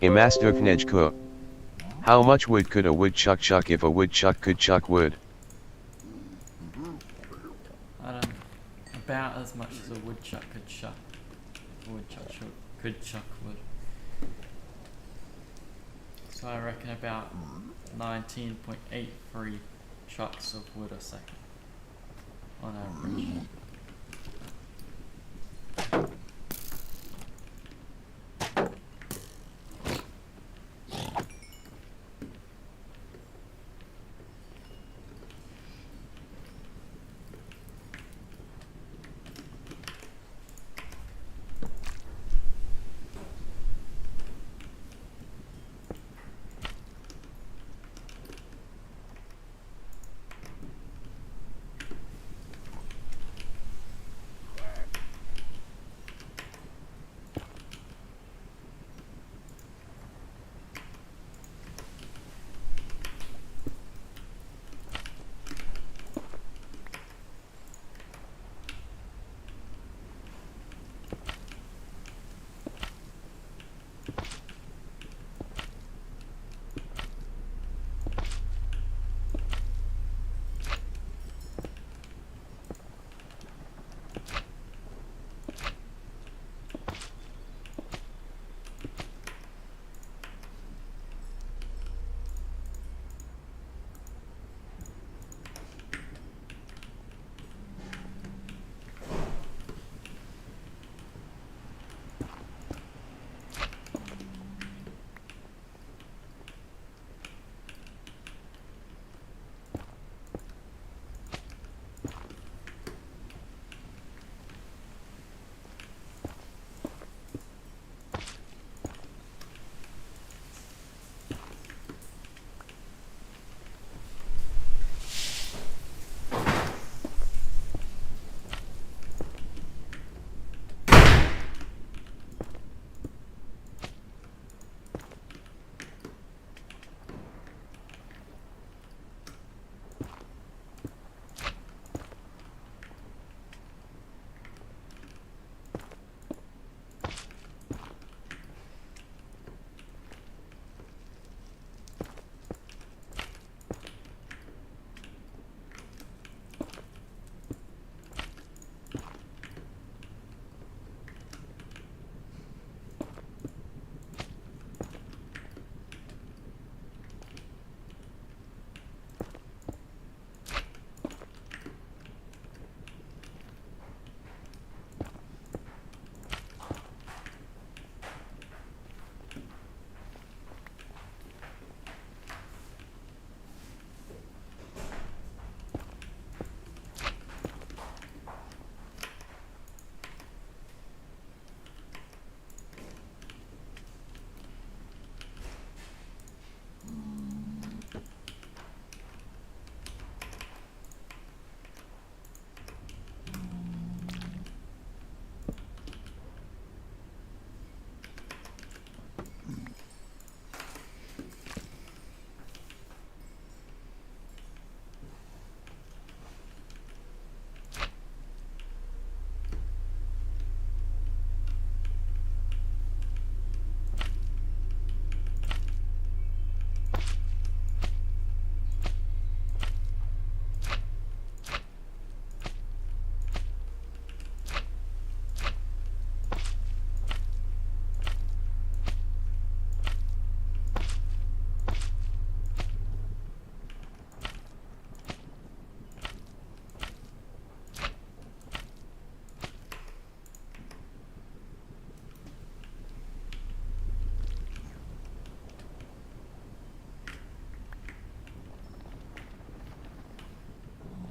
Imastufnejko. How much wood could a woodchuck chuck if a woodchuck could chuck wood? I don't know. About as much as a woodchuck could chuck. A woodchuck could chuck wood. So I reckon about 19.83 chucks of wood a second. On average.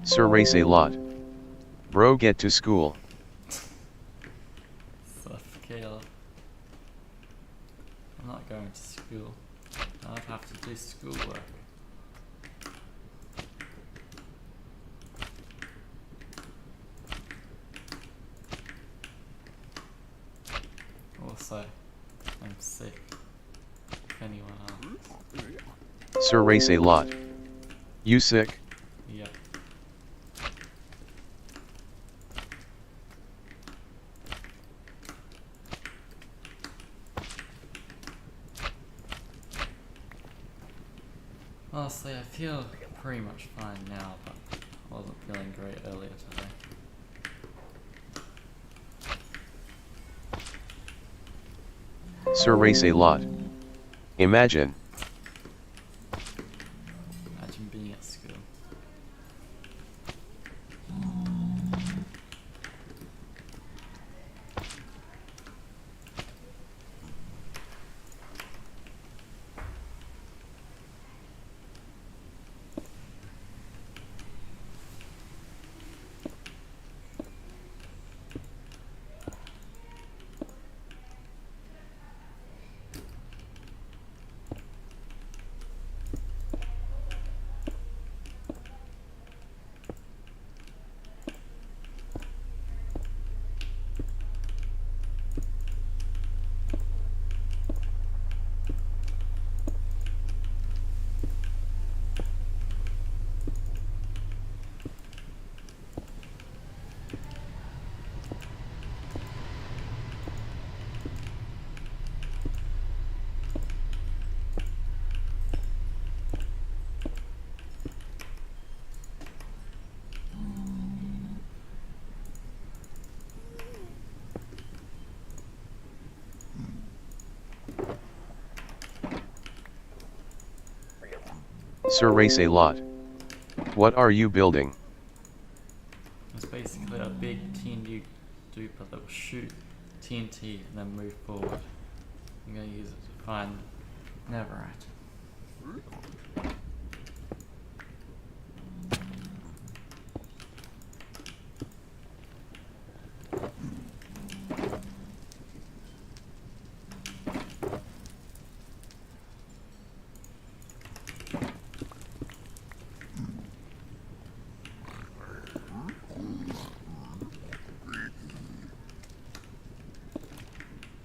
Sir race a lot. Bro get to school. Seth Caleb. I'm not going to school. I'd have to do schoolwork. Also, I'm sick. If anyone asks. Sir race a lot. You sick? Yep. Honestly, I feel pretty much fine now, but I wasn't feeling great earlier today. Sir race a lot. Imagine. Imagine being at school. Sir race a lot. What are you building? It's basically a big TNT duper that will shoot TNT and then move forward. I'm going to use it to find Netherite.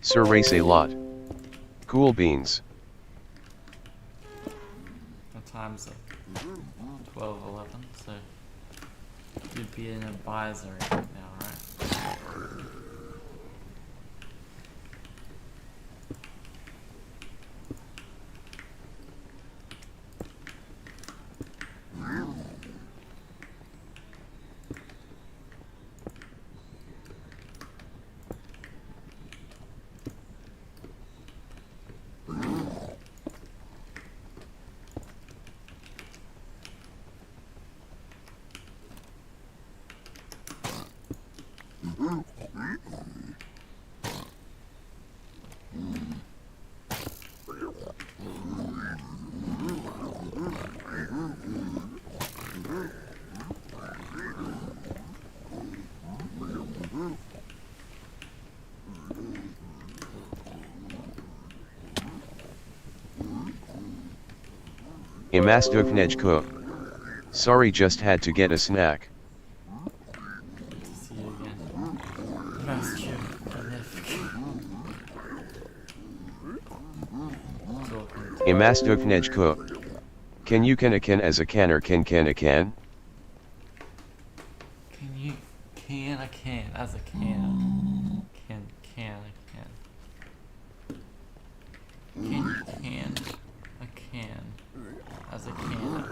Sir race a lot. Cool beans. The time's at 12:11, so you'd be an advisory right now, right? Imastuvnejko. Sorry, just had to get a snack. Good to see you again. Master Imastuvnejko. Can you can a can as a can or can a can? Can you can a can as a can? Can a can? Can you can a can as a can?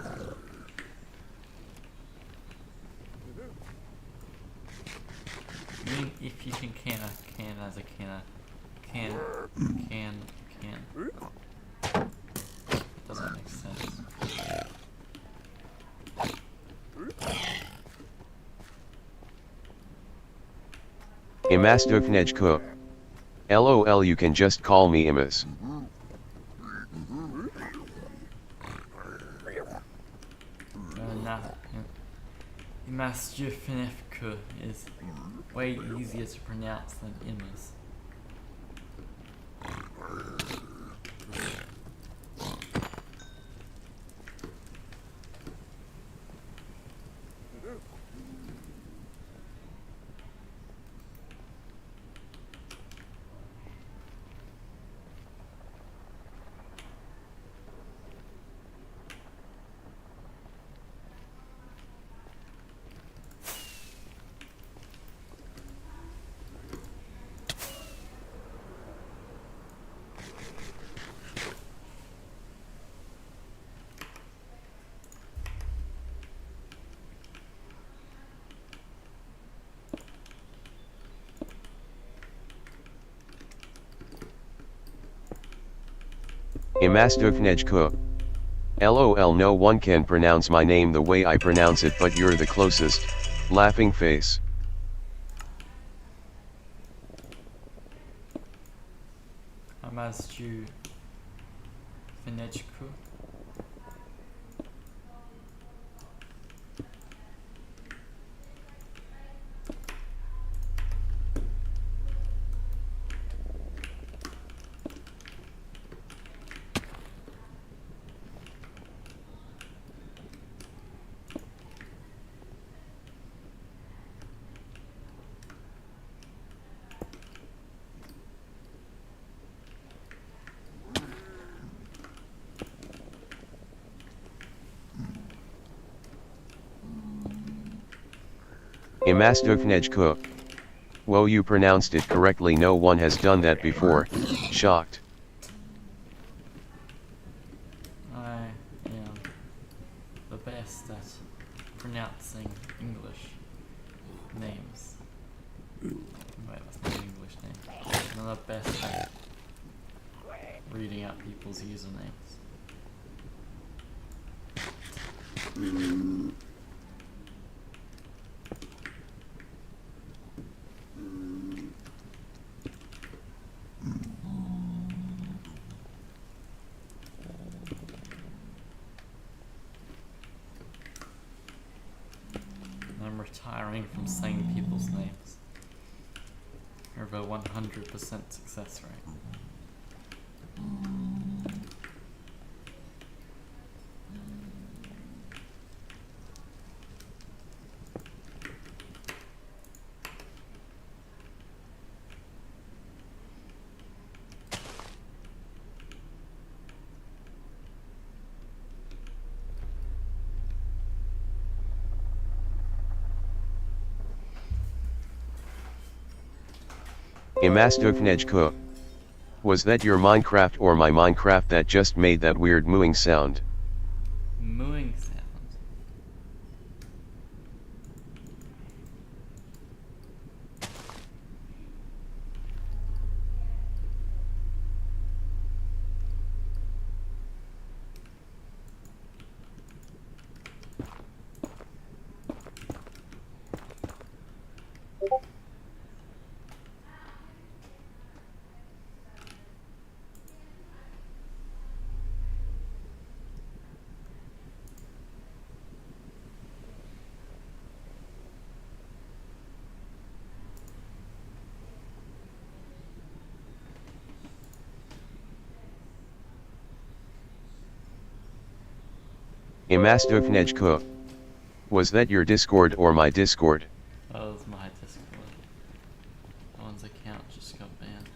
I mean, if you can a can as a can, can. It doesn't make sense. Imastuvnejko. LOL, you can just call me Imas. Masjifnefku is way easier to pronounce than Imas. Imastufnejku. LOL, no one can pronounce my name the way I pronounce it, but you're the closest. Laughing face. Amazju Finechku. Imastufnejku. Whoa, you pronounced it correctly, no one has done that before. Shocked. I am the best at pronouncing English names. Wait, that's not an English name. I'm the best at reading out people's usernames. I'm retiring from saying people's names. Over 100% success rate. Imastufnejku. Was that your Minecraft or my Minecraft that just made that weird mooing sound? Mooing sound. Imastufnejku. Was that your Discord or my Discord? That was my Discord. No one's account just got banned.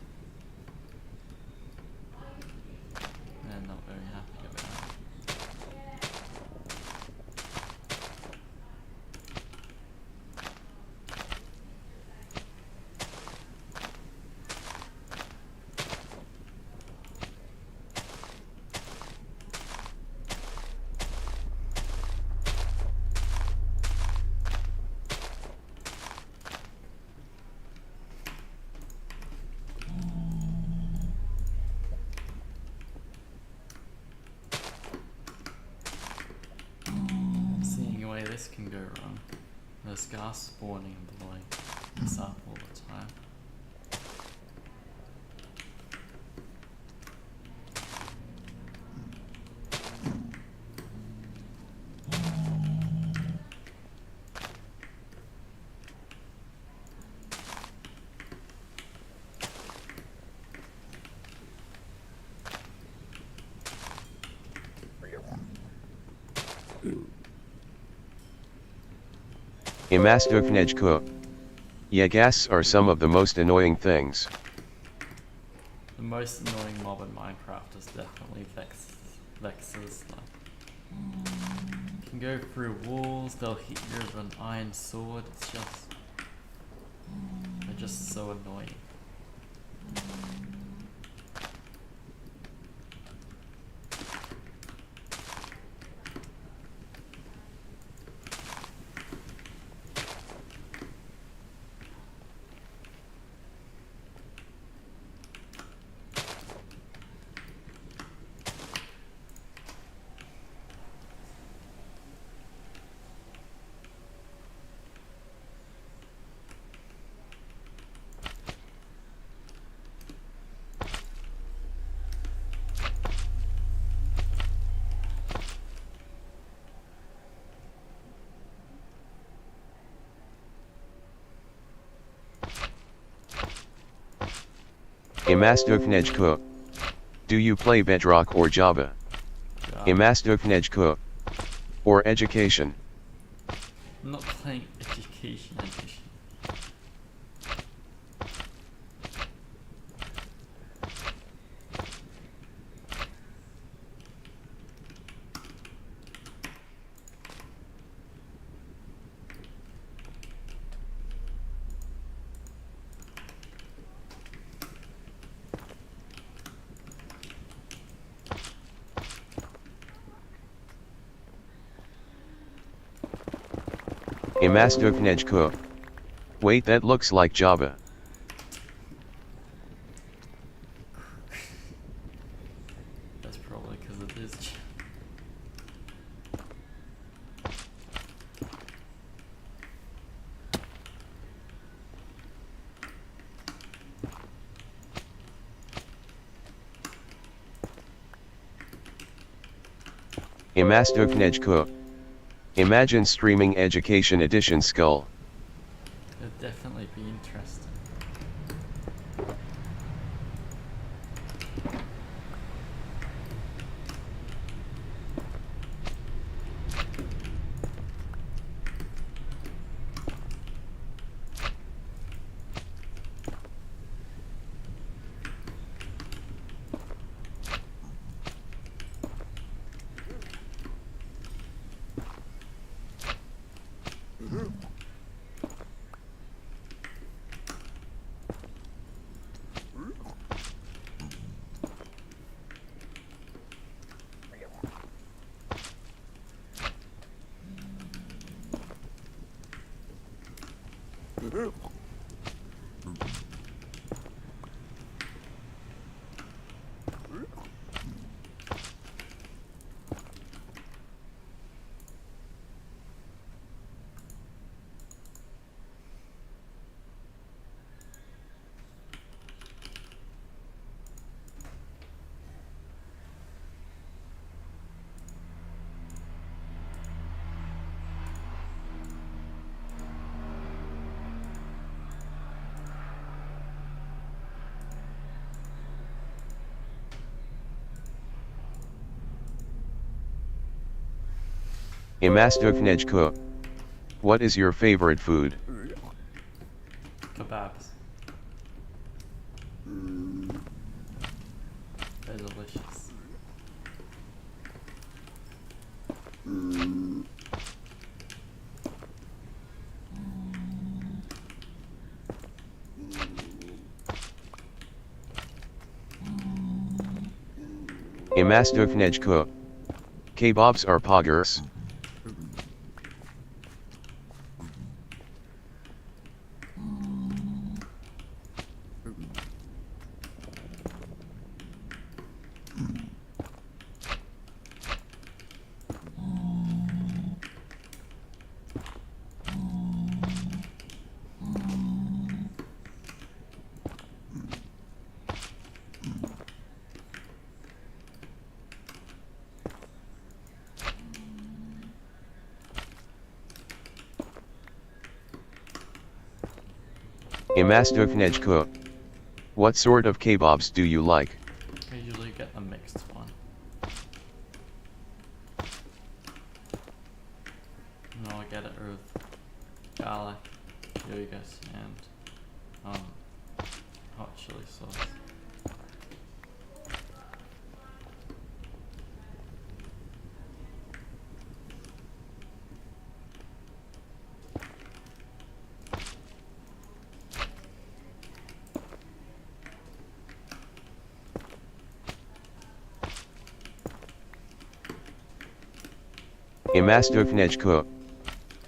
And not very happy about it. Seeing a way this can go wrong. There's gas spawning and blowing this up all the time. Imastuknejku. Yeah, ghasts are some of the most annoying things. The most annoying mob in Minecraft is definitely Vexes. You can go through walls, they'll hit you with an iron sword, they're just so annoying. Imastuknejku. Do you play Bedrock or Java? Imastuknejku. Or Education? I'm not playing Education Edition. Imastuknejku. Wait, that looks like Java. That's probably because it is. Imastuknejku. Imagine streaming Education Edition Skull. It'd definitely be interesting. Imastuknejku. What is your favorite food? Kebabs. They're delicious. Imastuknejku. Kebabs are poggers. Imastuknejku. What sort of kebabs do you like? I usually get the mixed one. No, I get it with garlic, yogurt, and hot chili sauce. Imastoknejko.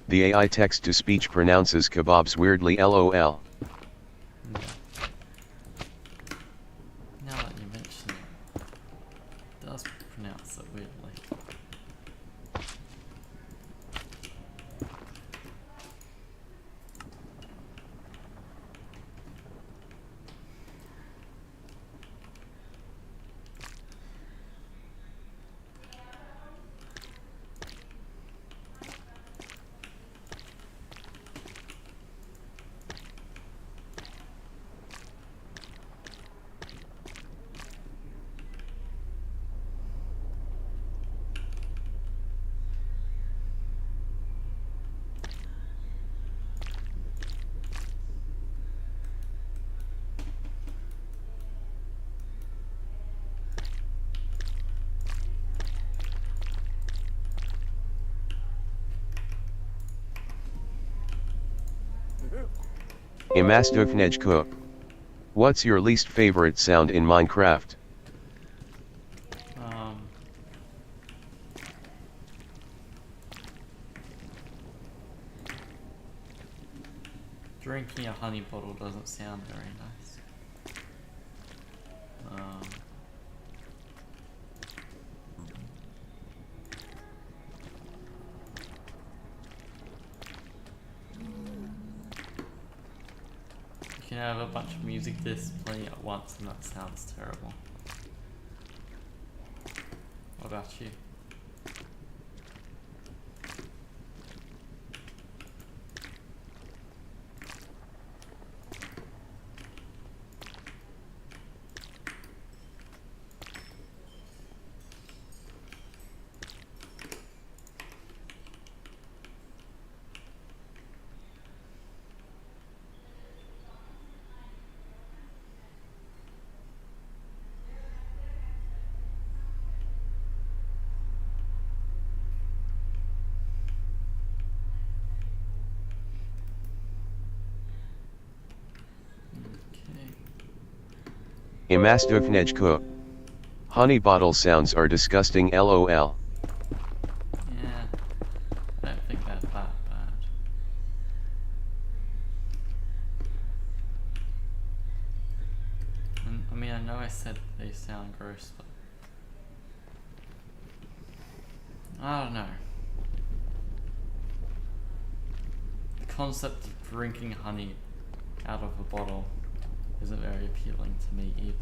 The AI text-to-speech pronounces kebabs weirdly lol. Yeah. Now that you mention it, it does pronounce it weirdly. Imastoknejko. What's your least favorite sound in Minecraft? Drinking a honey bottle doesn't sound very nice. You can have a bunch of music discs playing at once and that sounds terrible. What about you? Imastoknejko. Honey bottle sounds are disgusting lol. Yeah, I don't think that's that bad. I mean, I know I said they sound gross, but I don't know. The concept of drinking honey out of a bottle isn't very appealing to me either.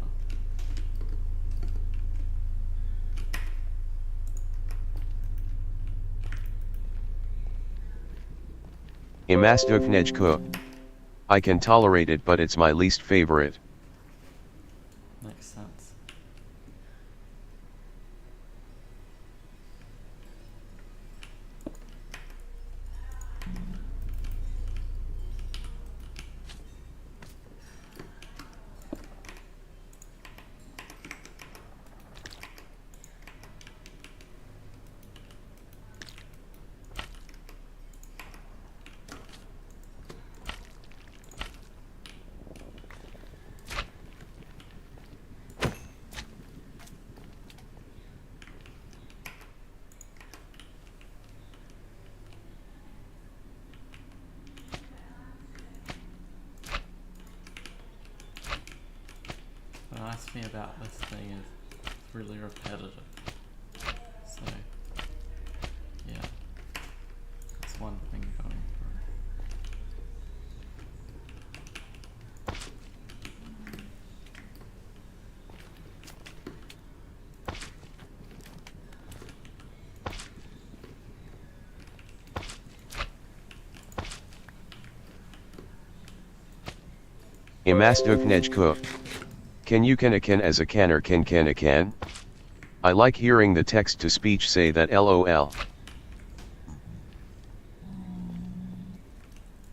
Imastoknejko. I can tolerate it, but it's my least favorite. Makes sense. What nice me about this thing is it's really repetitive. So, yeah, that's one thing going for it. Imastoknejko. Can you can as a canner can? I like hearing the text-to-speech say that lol. Yeah, I think that's bad. I mean, I know I said they sound gross, but I don't think that's that bad. The concept of drinking honey out of a bottle isn't very appealing to me either. Imastoknejko.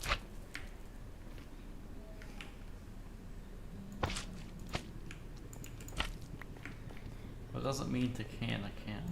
But it doesn't mean to can, I can't.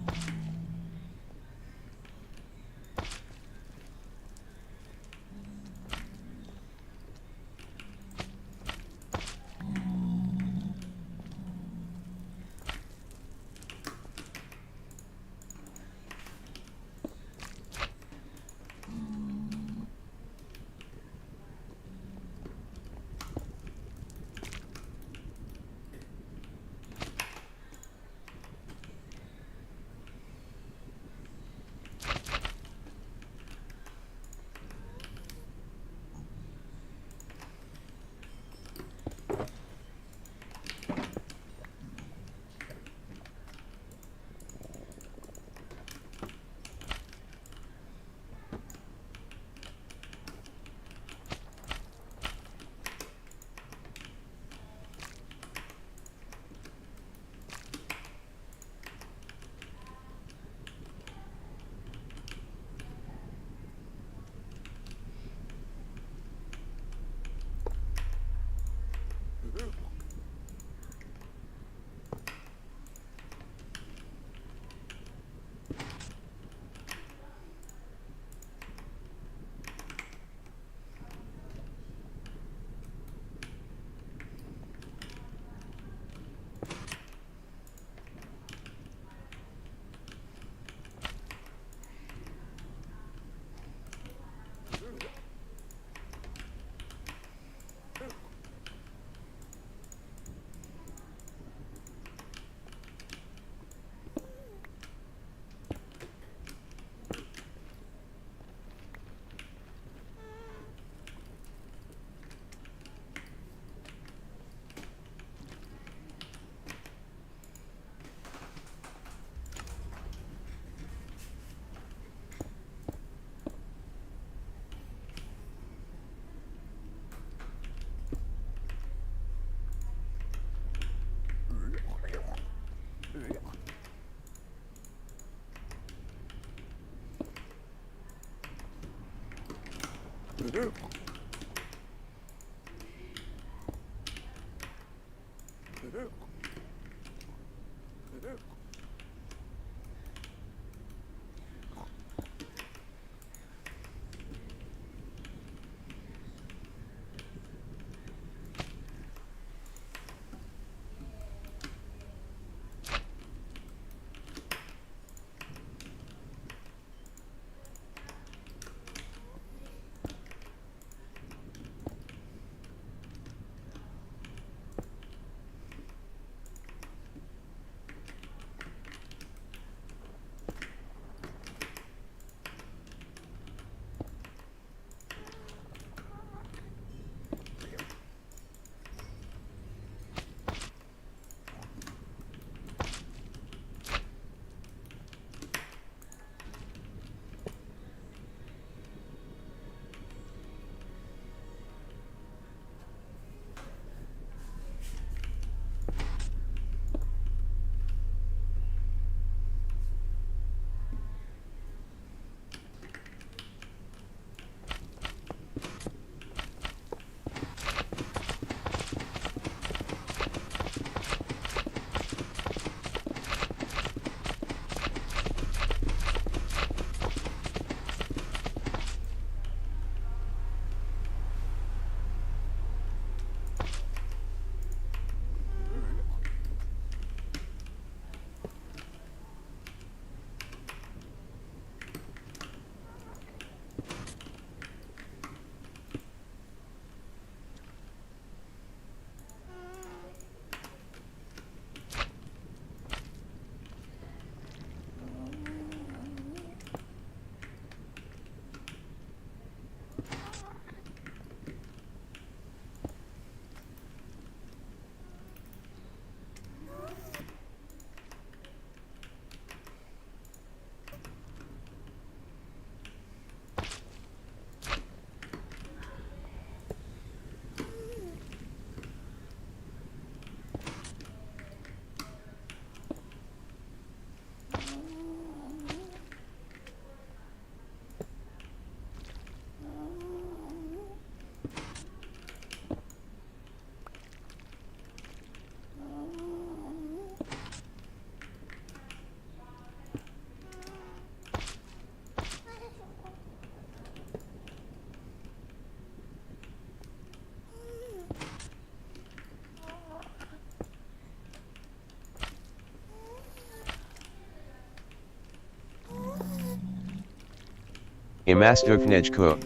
Imastoknejko.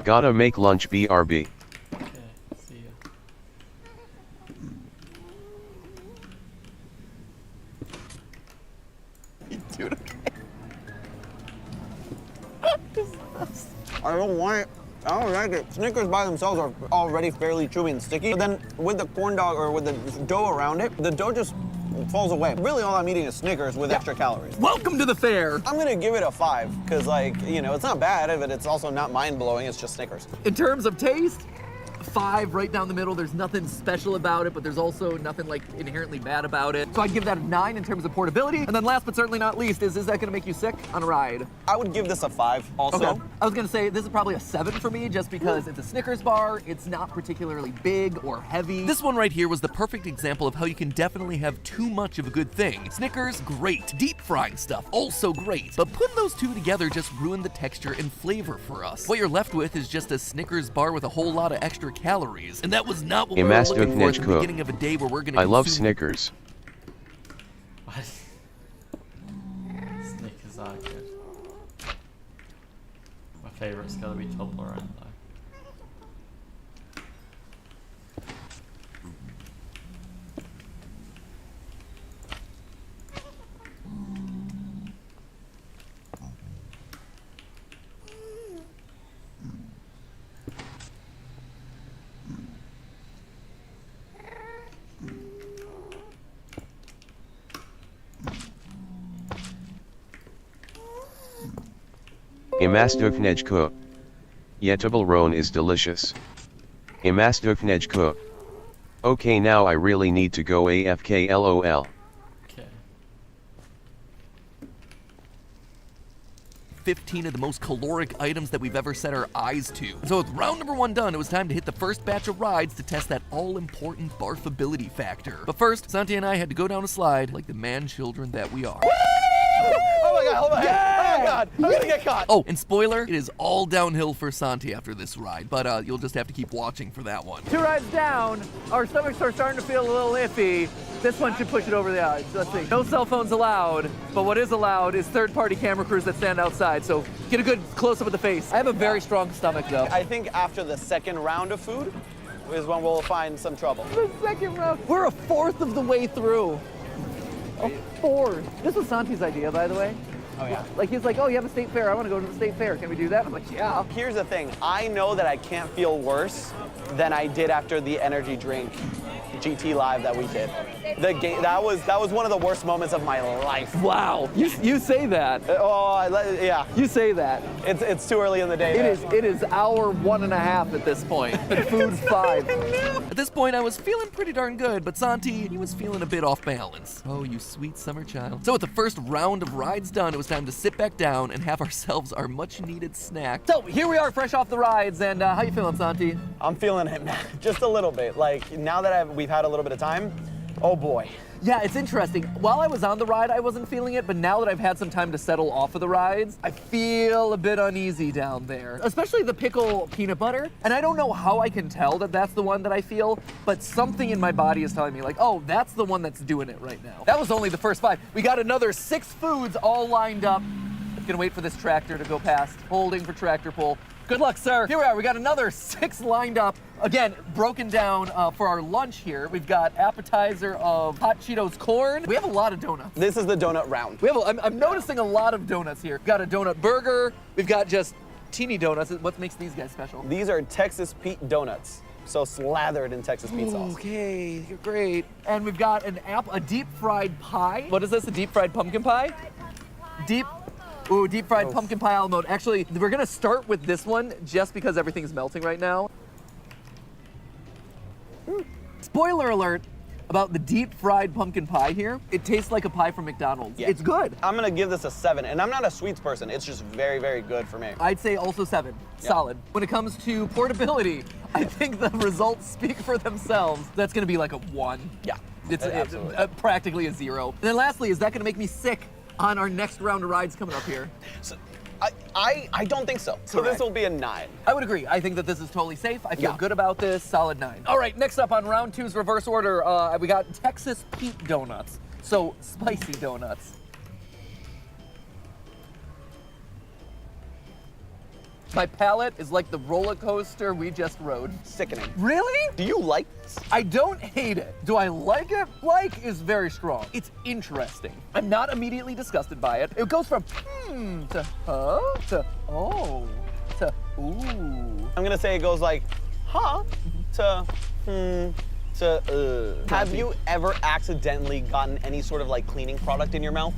Gotta make lunch BRB. Okay, see ya. Dude, okay. I don't want it. I don't like it. Snickers by themselves are already fairly chewy and sticky. But then with the corn dog or with the dough around it, the dough just falls away. Really all I'm eating is Snickers with extra calories. Welcome to the fair. I'm gonna give it a 5, because like, you know, it's not bad, but it's also not mind-blowing, it's just Snickers. In terms of taste, 5 right down the middle. There's nothing special about it, but there's also nothing like inherently bad about it. So I'd give that a 9 in terms of portability. And then last but certainly not least, is that gonna make you sick on a ride? I would give this a 5 also. Okay. I was gonna say this is probably a 7 for me just because it's a Snickers bar, it's not particularly big or heavy. This one right here was the perfect example of how you can definitely have too much of a good thing. Snickers, great. Deep frying stuff, also great. But putting those two together just ruined the texture and flavor for us. What you're left with is just a Snickers bar with a whole lot of extra calories. And that was not what we were looking for at the beginning of a day where we're gonna I love Snickers. What? Snickers are good. My favourite's gotta be Toblerone though. Imastoknejko. Toblerone is delicious. Imastoknejko. Okay, now I really need to go AFK LOL. Okay. 15 of the most caloric items that we've ever set our eyes to. So with round number 1 done, it was time to hit the first batch of rides to test that all-important barfability factor. But first, Santi and I had to go down a slide like the man-children that we are. Oh my god, hold on. Yeah! Oh my god, I'm gonna get caught. Oh, and spoiler, it is all downhill for Santi after this ride, but you'll just have to keep watching for that one. 2 rides down, our stomachs are starting to feel a little iffy. This one should push it over the edge. Let's see. No cell phones allowed, but what is allowed is third-party camera crews that stand outside, so get a good close-up of the face. I have a very strong stomach, though. I think after the second round of food is when we'll find some trouble. The second round. We're a 4th of the way through. A 4th. This was Santi's idea, by the way. Oh yeah. Like he's like, oh, you have a state fair. I want to go to the state fair. Can we do that? I'm like, yeah. Here's the thing. I know that I can't feel worse than I did after the energy drink GT Live that we did. The game that was one of the worst moments of my life. Wow. You say that. Yeah. You say that. It's too early in the day. It is hour 1.5 at this point. And food's 5. At this point, I was feeling pretty darn good, but Santi, he was feeling a bit off balance. Oh, you sweet summer child. So with the first round of rides done, it was time to sit back down and have ourselves our much-needed snack. So here we are, fresh off the rides, and how you feeling, Santi? I'm feeling it, man. Just a little bit. Like now that we've had a little bit of time, oh boy. Yeah, it's interesting. While I was on the ride, I wasn't feeling it, but now that I've had some time to settle off of the rides, I feel a bit uneasy down there. Especially the pickle peanut butter. And I don't know how I can tell that that's the one that I feel, but something in my body is telling me like, oh, that's the one that's doing it right now. That was only the first 5. We got another 6 foods all lined up. I'm gonna wait for this tractor to go past, holding for tractor pull. Good luck, sir. Here we are, we got another 6 lined up. Again, broken down for our lunch here. We've got appetizer of hot Cheetos corn. We have a lot of donuts. This is the donut round. I'm noticing a lot of donuts here. We've got a donut burger. We've got just teeny donuts. What makes these guys special? These are Texas Pete donuts. So slathered in Texas Pete sauce. Okay, you're great. And we've got a deep fried pie. What is this, a deep fried pumpkin pie? Deep fried pumpkin pie a la mode. Actually, we're gonna start with this one just because everything's melting right now. Spoiler alert about the deep fried pumpkin pie here. It tastes like a pie from McDonald's. Yeah. It's good. I'm gonna give this a 7, and I'm not a sweets person. It's just very, very good for me. I'd say also 7, solid. When it comes to portability, I think the results speak for themselves. That's gonna be like a 1. Yeah, It's absolutely. Practically a 0. And then lastly, is that gonna make me sick on our next round of rides coming up here? So, I don't think so. So Correct. this will be a 9. I would agree. I think that this is totally safe. I feel Yeah. good about this. Solid 9. All right, next up on round 2's reverse order, we got Texas Pete donuts. So spicy donuts. My palate is like the roller coaster we just rode. Sickening. Really? Do you like this? I don't hate it. Do I like it? Like is very strong. It's interesting. I'm not immediately disgusted by it. It goes from to huh to oh to ooh. I'm gonna say it goes like, huh, to to Have you ever accidentally gotten any sort of like cleaning product in your mouth?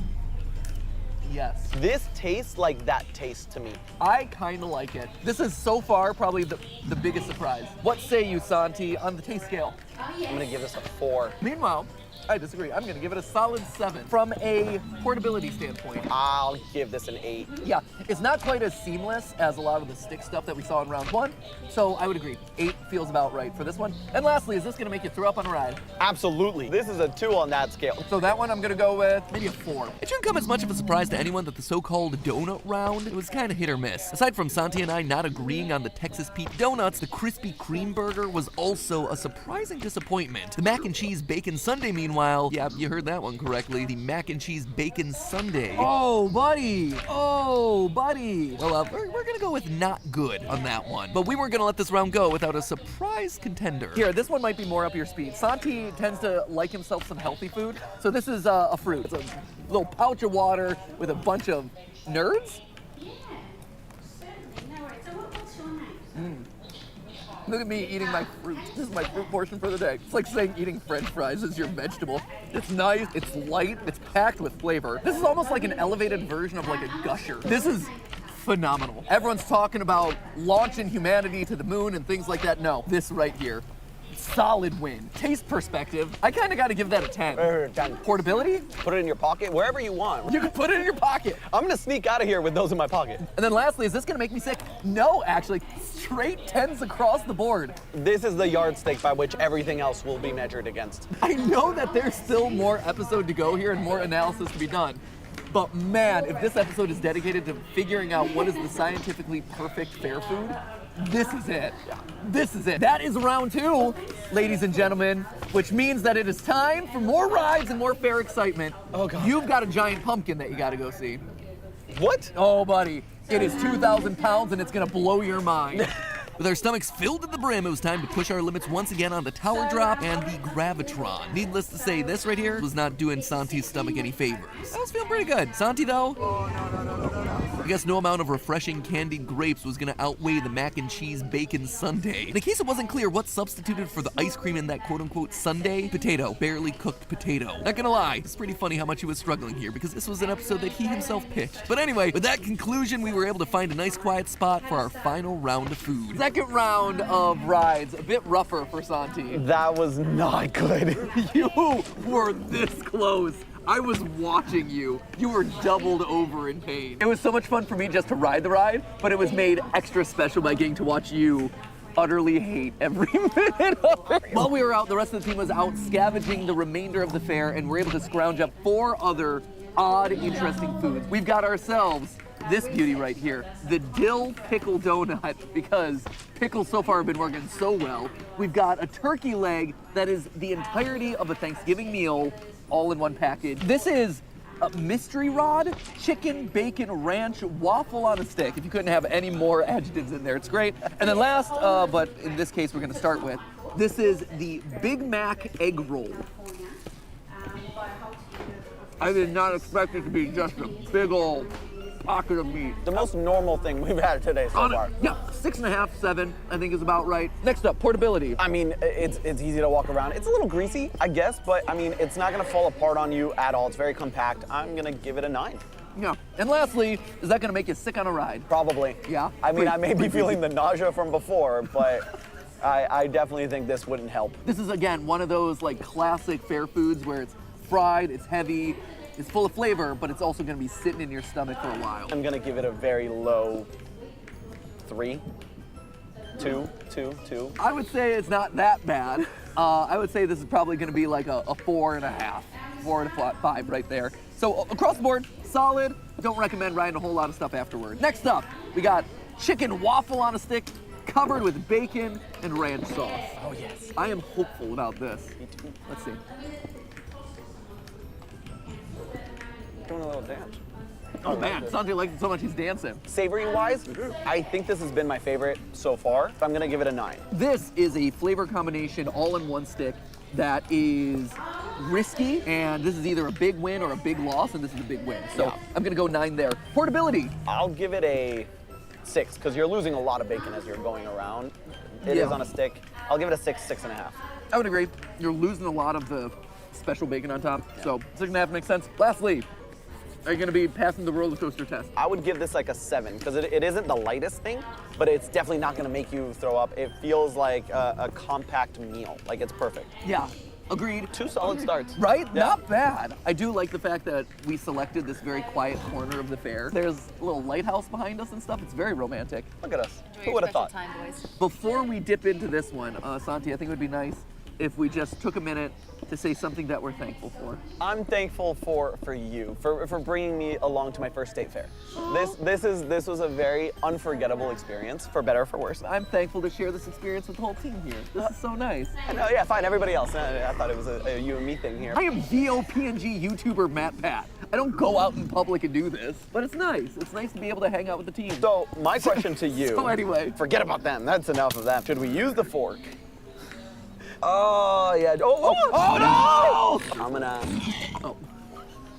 Yes. This tastes like that taste to me. I kind of like it. This is so far probably the biggest surprise. What say you, Santi, on the taste scale? I'm gonna give this a 4. Meanwhile, I disagree. I'm gonna give it a solid 7. From a portability standpoint, I'll give this an 8. yeah, it's not quite as seamless as a lot of the stick stuff that we saw in round 1, so I would agree. 8 feels about right for this one. And lastly, is this gonna make you throw up on a ride? Absolutely. This is a 2 on that scale. So that one I'm gonna go with maybe a 4. It shouldn't come as much of a surprise to anyone that the so-called donut round was kind of hit or miss. Aside from Santi and I not agreeing on the Texas Pete donuts, the Crispy Kreme burger was also a surprising disappointment. The mac and cheese bacon sundae, meanwhile, yeah, you heard that one correctly, the mac and cheese bacon sundae. Oh, buddy. Oh, buddy. Well, we're gonna go with not good on that one. But we weren't gonna let this round go without a surprise contender. Here, this one might be more up your speed. Santi tends to like himself some healthy food, so this is a fruit. It's a little pouch of water with a bunch of nerds. Yeah, certainly. No worries. So what's your name? Look at me eating my fruit. This is my fruit portion for the day. It's like saying eating French fries is your vegetable. It's nice, it's light, it's packed with flavor. This is almost like an elevated version of like a gusher. This is phenomenal. Everyone's talking about launching humanity to the moon and things like that. No, this right here. Solid win. Taste perspective, I kind of got to give that a 10. 10. Portability? Put it in your pocket, wherever you want. You can put it in your pocket. I'm gonna sneak out of here with those in my pocket. And then lastly, is this gonna make me sick? No, actually, straight 10s across the board. This is the yardstick by which everything else will be measured against. I know that there's still more episode to go here and more analysis to be done. But man, if this episode is dedicated to figuring out what is the scientifically perfect fair food, this is it. This is it. That is round 2, ladies and gentlemen, which means that it is time for more rides and more fair excitement. Oh, God. You've got a giant pumpkin that you gotta go see. What? Oh, buddy, it is 2,000 pounds and it's gonna blow your mind. With our stomachs filled to the brim, it was time to push our limits once again on the Tower Drop and the Gravitron. Needless to say, this right here was not doing Santi's stomach any favors. I was feeling pretty good. Santi, though? I guess no amount of refreshing candied grapes was gonna outweigh the mac and cheese bacon sundae. In case it wasn't clear what substituted for the ice cream in that quote-unquote sundae, potato, barely cooked potato. Not gonna lie, it's pretty funny how much he was struggling here because this was an episode that he himself pitched. But anyway, with that conclusion, we were able to find a nice quiet spot for our final round of food. Second round of rides, a bit rougher for Santi. That was not good. You were this close. I was watching you. You were doubled over in pain. It was so much fun for me just to ride the ride, but it was made extra special by getting to watch you utterly hate every minute of it. While we were out, the rest of the team was out scavenging the remainder of the fair and were able to scrounge up 4 other odd, interesting foods. We've got ourselves this beauty right here, the dill pickle donut, because pickles so far have been working so well. We've got a turkey leg that is the entirety of a Thanksgiving meal all in one package. This is a mystery rod, chicken, bacon, ranch, waffle on a stick. If you couldn't have any more adjectives in there, it's great. And then last, but in this case we're gonna start with, this is the Big Mac egg roll. I did not expect it to be just a big old pocket of meat. The most normal thing we've had today so far. Yeah, 6.5, 7, I think is about right. Next up, portability. I mean, it's easy to walk around. It's a little greasy, I guess, but I mean, it's not gonna fall apart on you at all. It's very compact. I'm gonna give it a 9. Yeah. And lastly, is that gonna make you sick on a ride? Probably. Yeah? I mean, I may be feeling the nausea from before, but I definitely think this wouldn't help. This is, again, one of those like classic fair foods where it's fried, it's heavy, it's full of flavor, but it's also gonna be sitting in your stomach for a while. I'm gonna give it a very low 3. 2. I would say it's not that bad. I would say this is probably gonna be like a 4.5, 4 to 5 right there. So across the board, solid. Don't recommend riding a whole lot of stuff afterward. Next up, we got chicken waffle on a stick, covered with bacon and ranch sauce. Oh yes. I am hopeful about this. Me too. Let's see. Doing a little dance. Oh man, Santi likes it so much he's dancing. Savory-wise, I think this has been my favorite so far. I'm gonna give it a 9. This is a flavor combination all in one stick that is risky, and this is either a big win or a big loss, and this is a big win. So Yeah. I'm gonna go 9 there. Portability. I'll give it a 6, because you're losing a lot of bacon as you're going around. It is Yeah. on a stick. I'll give it a 6, 6.5. I would agree. You're losing a lot of the special bacon on top, so 6.5 makes sense. Lastly, are you gonna be passing the roller coaster test? I would give this like a 7, because it isn't the lightest thing, but it's definitely not gonna make you throw up. It feels like a compact meal. Like, it's perfect. Yeah, agreed. 2 solid starts. Right? Yeah. Not bad. I do like the fact that we selected this very quiet corner of the fair. There's a little lighthouse behind us and stuff. It's very romantic. Look at us. Who would have thought? Before we dip into this one, Santi, I think it would be nice if we just took a minute to say something that we're thankful for. I'm thankful for you, for bringing me along to my first state fair. This was a very unforgettable experience, for better or for worse. I'm thankful to share this experience with the whole team here. This is so nice. I know, yeah, fine, everybody else. I thought it was a you and me thing here. I am VOPNG YouTuber Matt Pat. I don't go out in public and do this, but it's nice. It's nice to be able to hang out with the team. So, my question to you. So anyway. Forget about them, that's enough of that. Should we use the fork? Oh, yeah. Oh no! I'm gonna. Oh.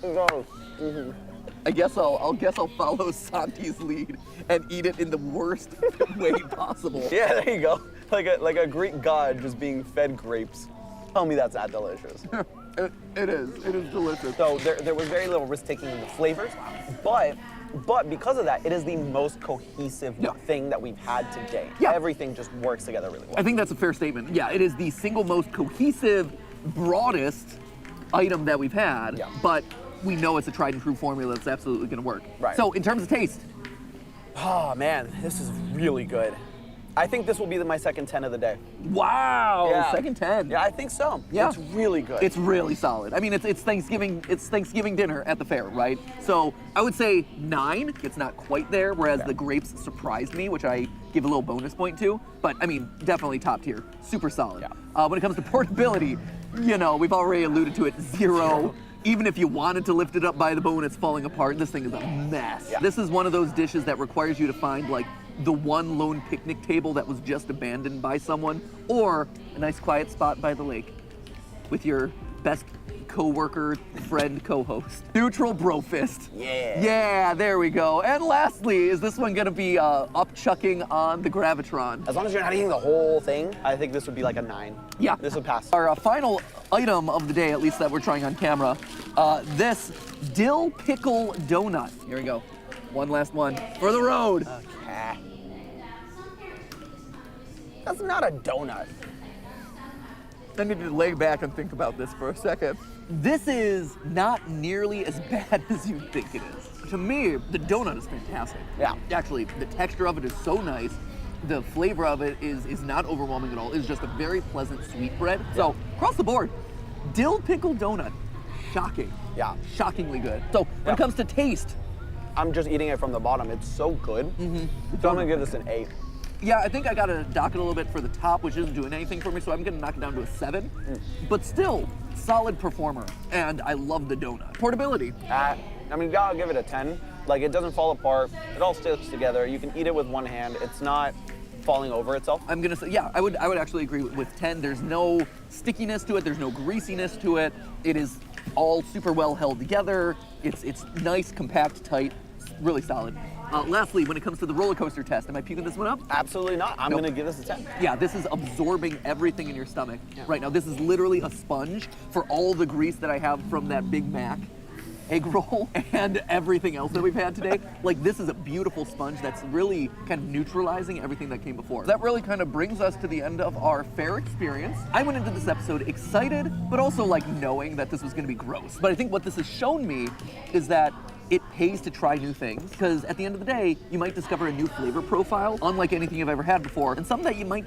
Go. I guess I'll follow Santi's lead and eat it in the worst way possible. Yeah, there you go. Like a Greek god just being fed grapes. Tell me that's not delicious. It is delicious. So there was very little risk taking in the flavors, but because of that, it is the most cohesive thing that we've had today. Yeah. Everything just works together really well. I think that's a fair statement. Yeah, it is the single most cohesive, broadest item that we've had, but we know it's a tried and true formula that's absolutely gonna work. Right. So in terms of taste. Oh man, this is really good. I think this will be my second 10 of the day. Wow, Yeah. second 10. Yeah, I think so. Yeah. It's really good. It's really solid. I mean, it's Thanksgiving dinner at the fair, right? So I would say 9. It's not quite there, whereas the grapes surprised me, which I give a little bonus point to. But I mean, definitely top tier. Super solid. Yeah. When it comes to portability, you know, we've already alluded to it. 0. Even if you wanted to lift it up by the bone, it's falling apart. This thing is a mess. Yeah. This is one of those dishes that requires you to find like the one lone picnic table that was just abandoned by someone, or a nice quiet spot by the lake with your best co-worker, friend, co-host. Neutral bro fist. Yeah. Yeah, there we go. And lastly, is this one gonna be up-chucking on the Gravitron? As long as you're not eating the whole thing, I think this would be like a 9. Yeah. This would pass. Our final item of the day, at least that we're trying on camera, this dill pickle donut. Here we go. One last one for the road. Okay. That's not a donut. I need to lay back and think about this for a second. This is not nearly as bad as you think it is. To me, the donut is fantastic. Yeah. Actually, the texture of it is so nice. The flavor of it is not overwhelming at all. It's just a very pleasant sweetbread. So, across the board, dill pickle donut. Shocking. Yeah. Shockingly good. So, when it comes to taste, I'm just eating it from the bottom. It's so good. So I'm gonna give this an 8. yeah, I think I gotta dock it a little bit for the top, which isn't doing anything for me, so I'm gonna knock it down to a 7. But still, solid performer. And I love the donut. Portability. I mean, you gotta give it a 10. Like, it doesn't fall apart. It all sticks together. You can eat it with one hand. It's not falling over itself. I'm gonna say, yeah, I would actually agree with 10. There's no stickiness to it. There's no greasiness to it. It is all super well held together. It's nice, compact, tight, really solid. Lastly, when it comes to the roller coaster test, am I puking this one up? Absolutely not. I'm Nope. gonna give this a 10. Yeah, this is absorbing everything in your stomach right now. This is literally a sponge for all the grease that I have from that Big Mac egg roll and everything else that we've had today. Like, this is a beautiful sponge that's really kind of neutralizing everything that came before. That really kind of brings us to the end of our fair experience. I went into this episode excited, but also like knowing that this was gonna be gross. But I think what this has shown me is that it pays to try new things, because at the end of the day, you might discover a new flavor profile, unlike anything you've ever had before, and some that you might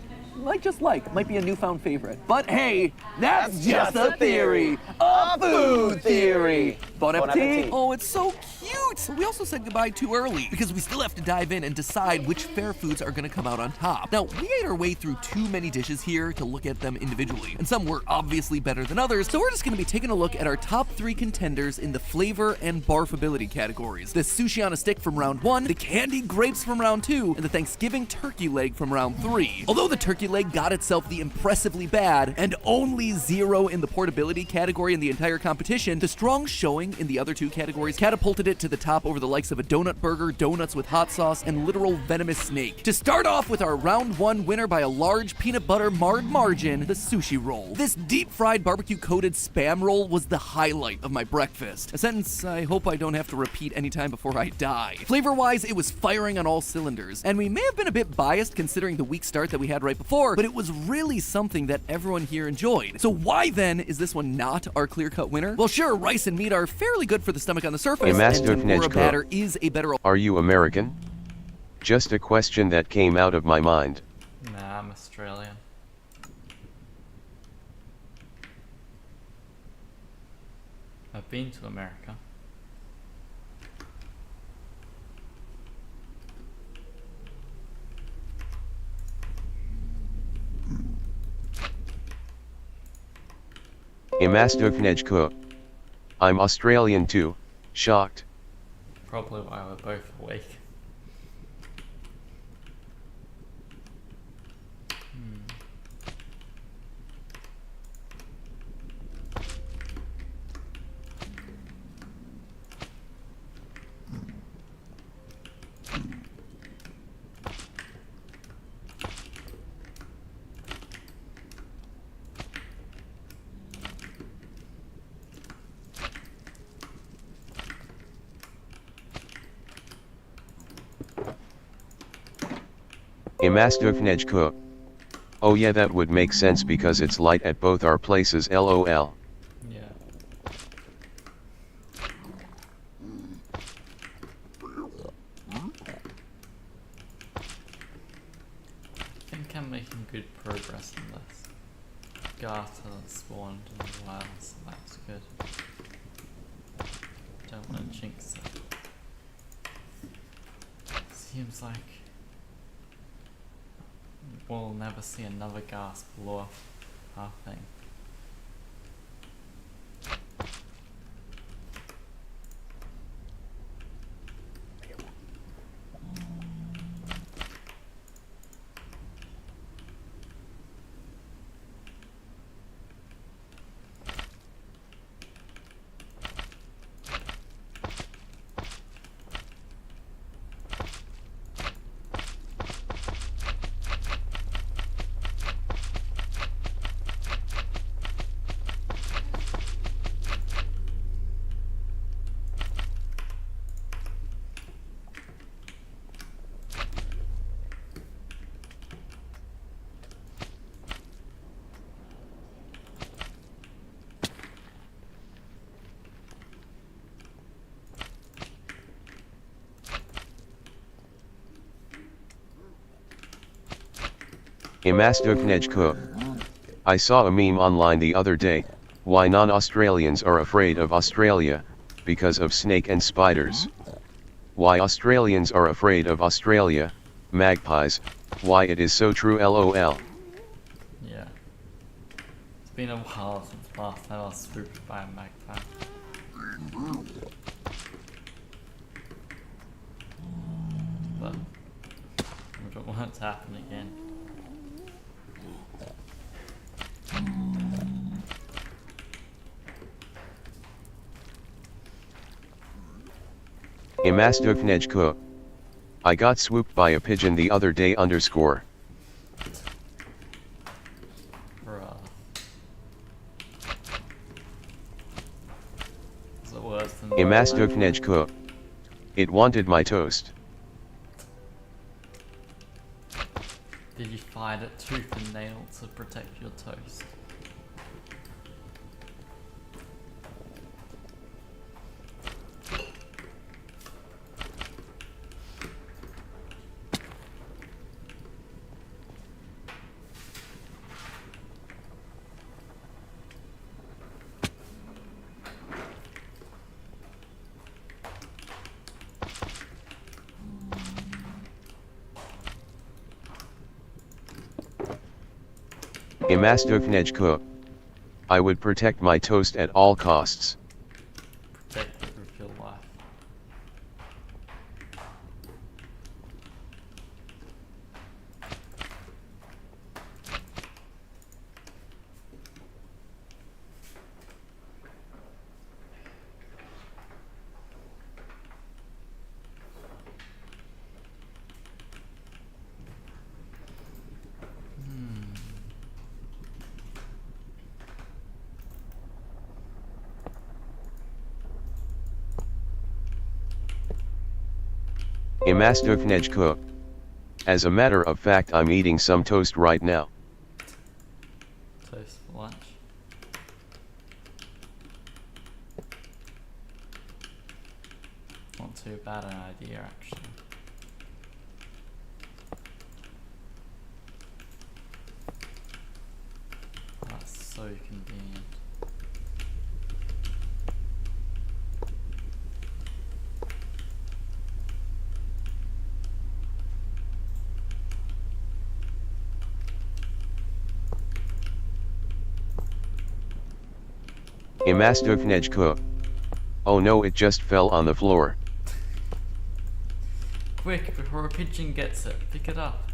just like, might be a newfound favorite. But hey, that's just a theory, a food theory. Bon appetit. Oh, it's so cute! We also said goodbye too early because we still have to dive in and decide which fair foods are gonna come out on top. Now, we ate our way through too many dishes here to look at them individually, and some were obviously better than others, so we're just gonna be taking a look at our top 3 contenders in the flavor and barfability categories. The sushi on a stick from round 1, the candied grapes from round 2, and the Thanksgiving turkey leg from round 3. Although the turkey leg got itself the impressively bad and only 0 in the portability category in the entire competition, the strong showing in the other 2 categories catapulted it to the top over the likes of a donut burger, donuts with hot sauce, and literal venomous snake. To start off with our round 1 winner by a large peanut butter marred margin, the sushi roll. This deep fried barbecue coated spam roll was the highlight of my breakfast. A sentence I hope I don't have to repeat anytime before I die. Flavor wise, it was firing on all cylinders, and we may have been a bit biased considering the weak start that we had right before, but it was really something that everyone here enjoyed. So why then is this one not our clear-cut winner? Well, sure, rice and meat are fairly good for the stomach on the surface, and tempura batter is a better. Are you American? Just a question that came out of my mind. Nah, I'm Australian. I've been to America. Imastuknejko. I'm Australian too. Shocked. Probably why we're both awake. Imastuknejko. Oh yeah, that would make sense because it's light at both our places, lol. Yeah. I think I'm making good progress in this. Garter spawned in a while, so that's good. Don't want to jinx it. Seems like we'll never see another gas blow off our thing. Imastuknejko. I saw a meme online the other day, why non-Australians are afraid of Australia, because of snake and spiders. Why Australians are afraid of Australia, magpies, why it is so true, lol. Yeah. It's been a while since last time I was swooped by a magpie. But I don't want it to happen again. Imastuknejko. I got swooped by a pigeon the other day underscore. Bruh. Is it worse than Imastuknejko. It wanted my toast. Did you fight it tooth and nail to protect your toast? Imastoknejko. I would protect my toast at all costs. Protect it with your life. Imastoknejko. As a matter of fact, I'm eating some toast right now. Toast for lunch. Not too bad an idea, actually. That's so convenient. Imastoknejko. Oh no, it just fell on the floor. Quick, before a pigeon gets it, pick it up.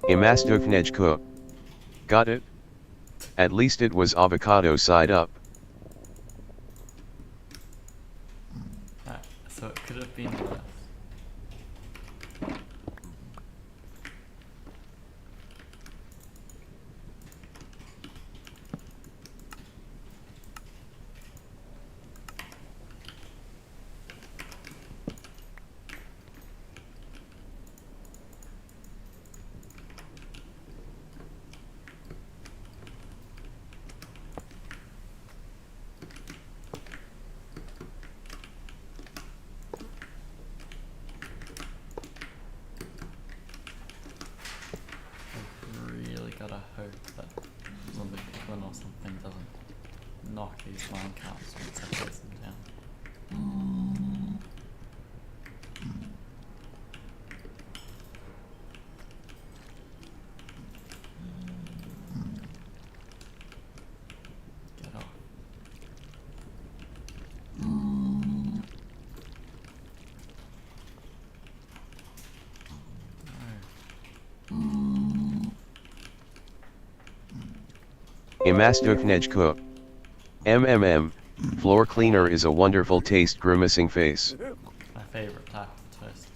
Imastoknejko. Got it? At least it was avocado side up. So it could have been worse. Really gotta hope that zombie piglin or something doesn't knock these minecarts once I place them down. Get off. Imastoknejko. MMM. Floor cleaner is a wonderful taste, grimacing face. My favorite type of toast.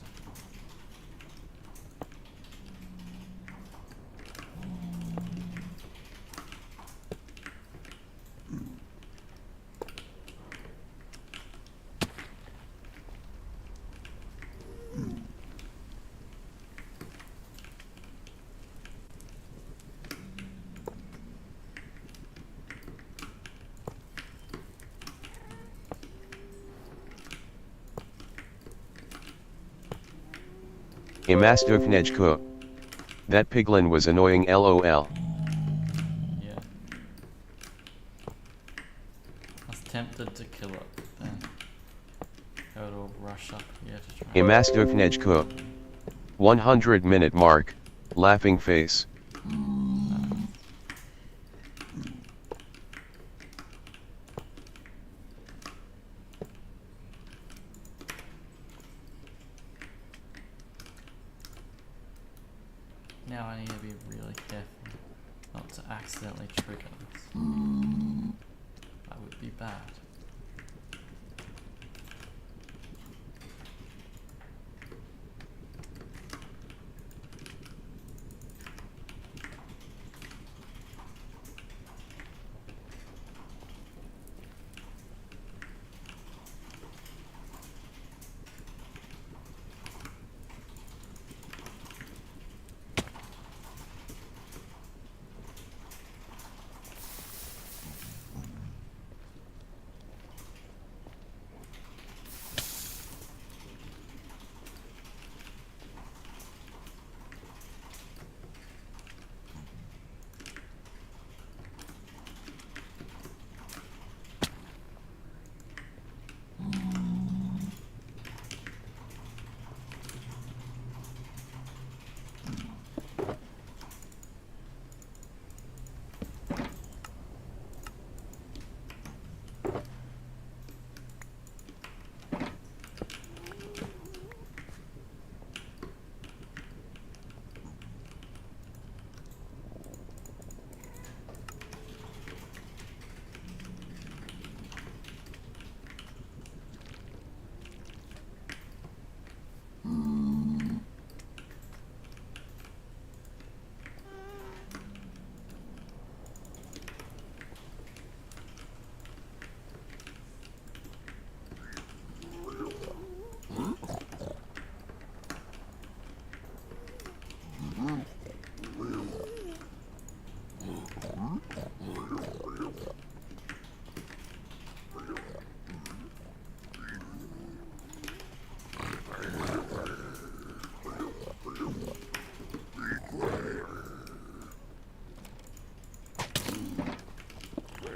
Imastoknejko. That piglin was annoying, lol. Yeah. I was tempted to kill it, but then it would all rush up here to try. Imastoknejko. 100-minute mark. Laughing face. Now I need to be really careful not to accidentally trigger this. That would be bad.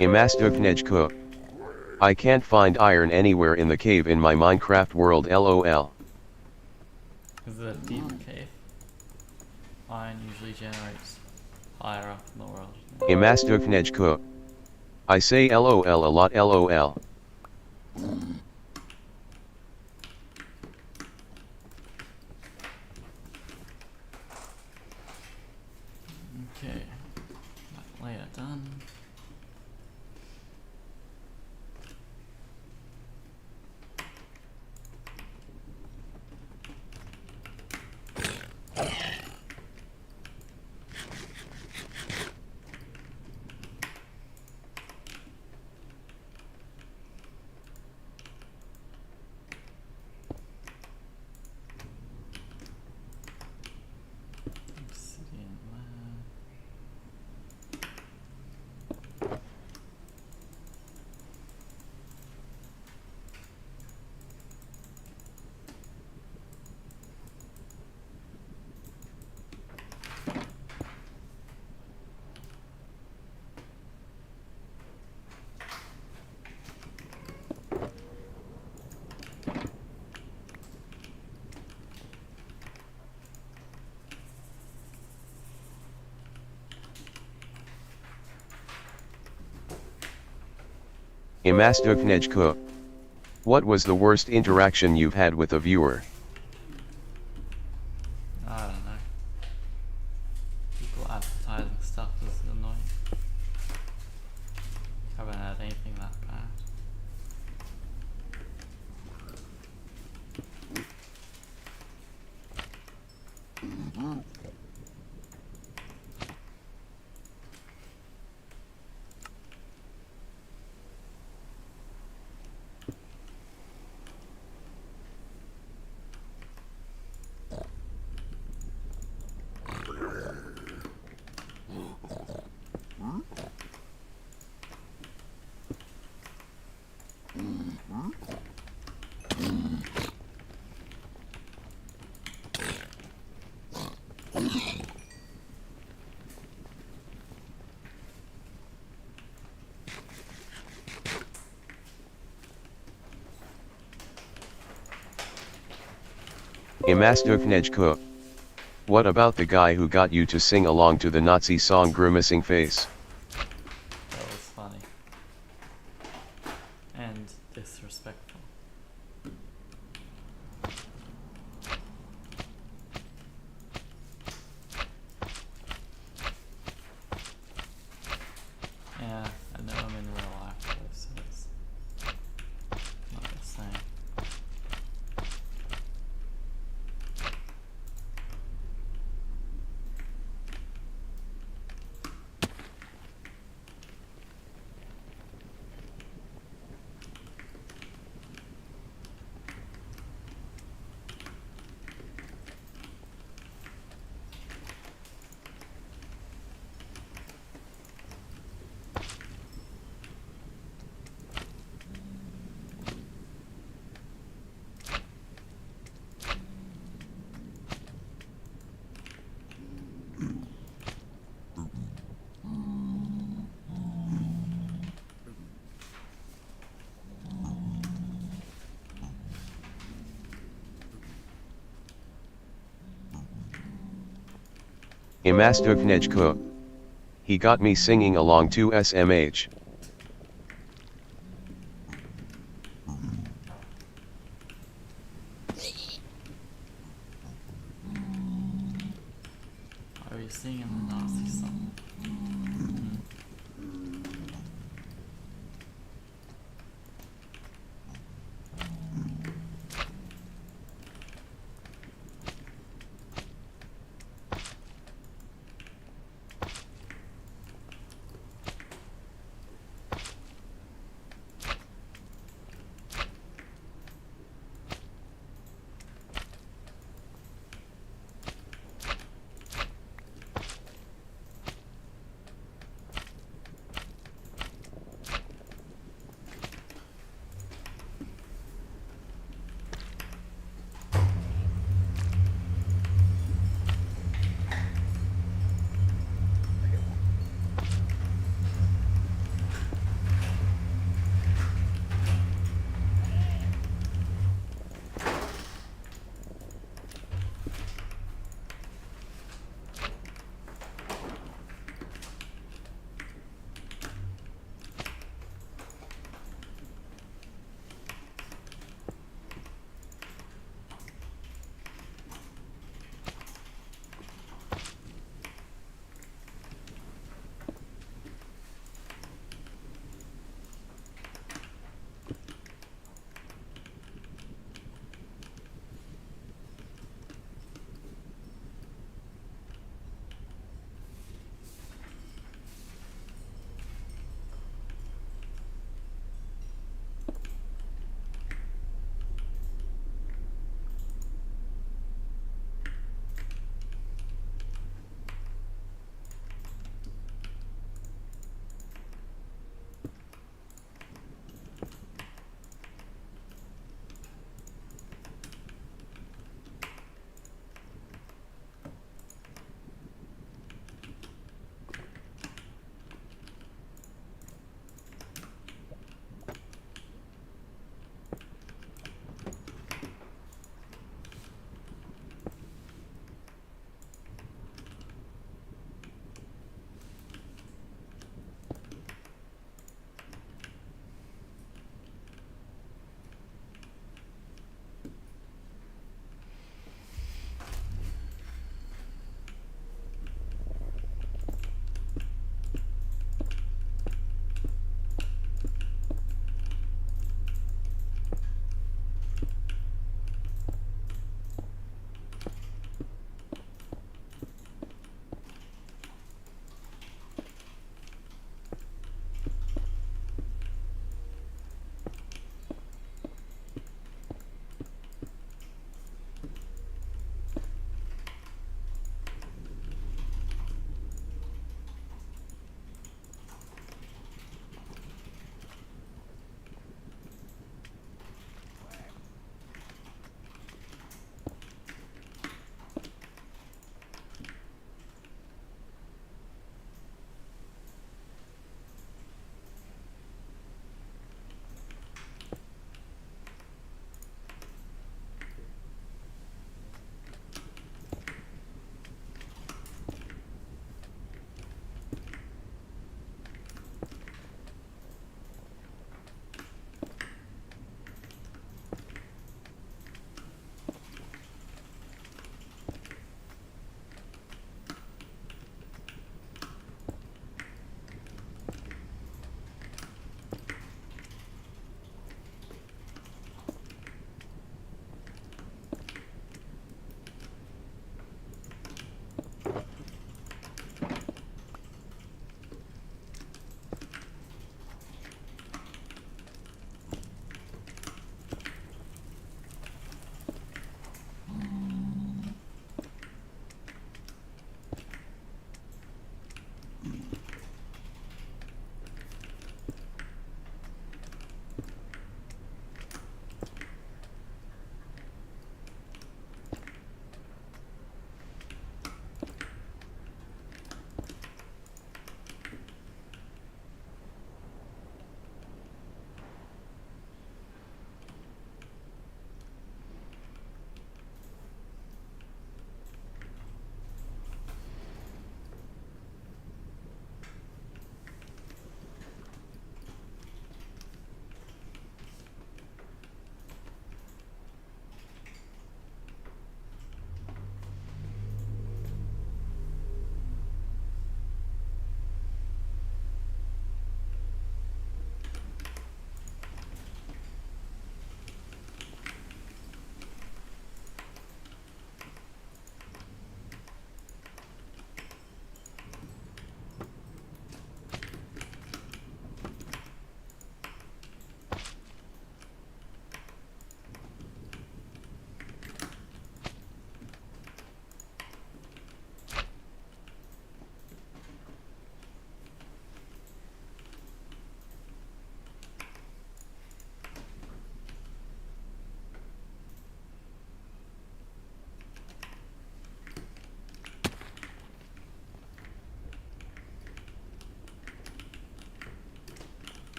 Imastuknejko. I can't find iron anywhere in the cave in my Minecraft world, lol. Is it a deep cave? Iron usually generates higher up in the world. Imastuknejko. I say lol a lot, lol. Okay, that layer done. Obsidian lab. Imastuknejko. What was the worst interaction you've had with a viewer? I don't know. People advertising stuff is annoying. Haven't had anything that bad. Imastuknejko. What about the guy who got you to sing along to the Nazi song Grimacing Face? That was funny. And disrespectful. Yeah, I know him in real life though, so it's not the same. Imastuknejko. He got me singing along to SMH. Are you singing the Nazi song?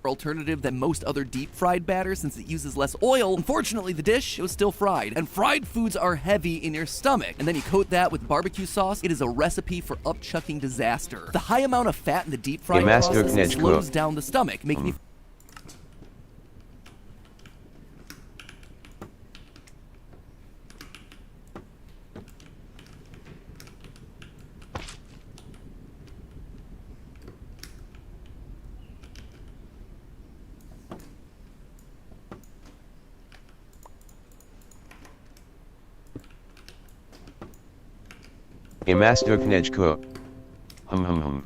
alternative than most other deep fried batters since it uses less oil. Unfortunately, the dish, it was still fried. And fried foods are heavy in your stomach. And then you coat that with barbecue sauce. It is a recipe for upchucking disaster. The high amount of fat in the deep frying process slows down the stomach, making you Imastuknejko. Hum.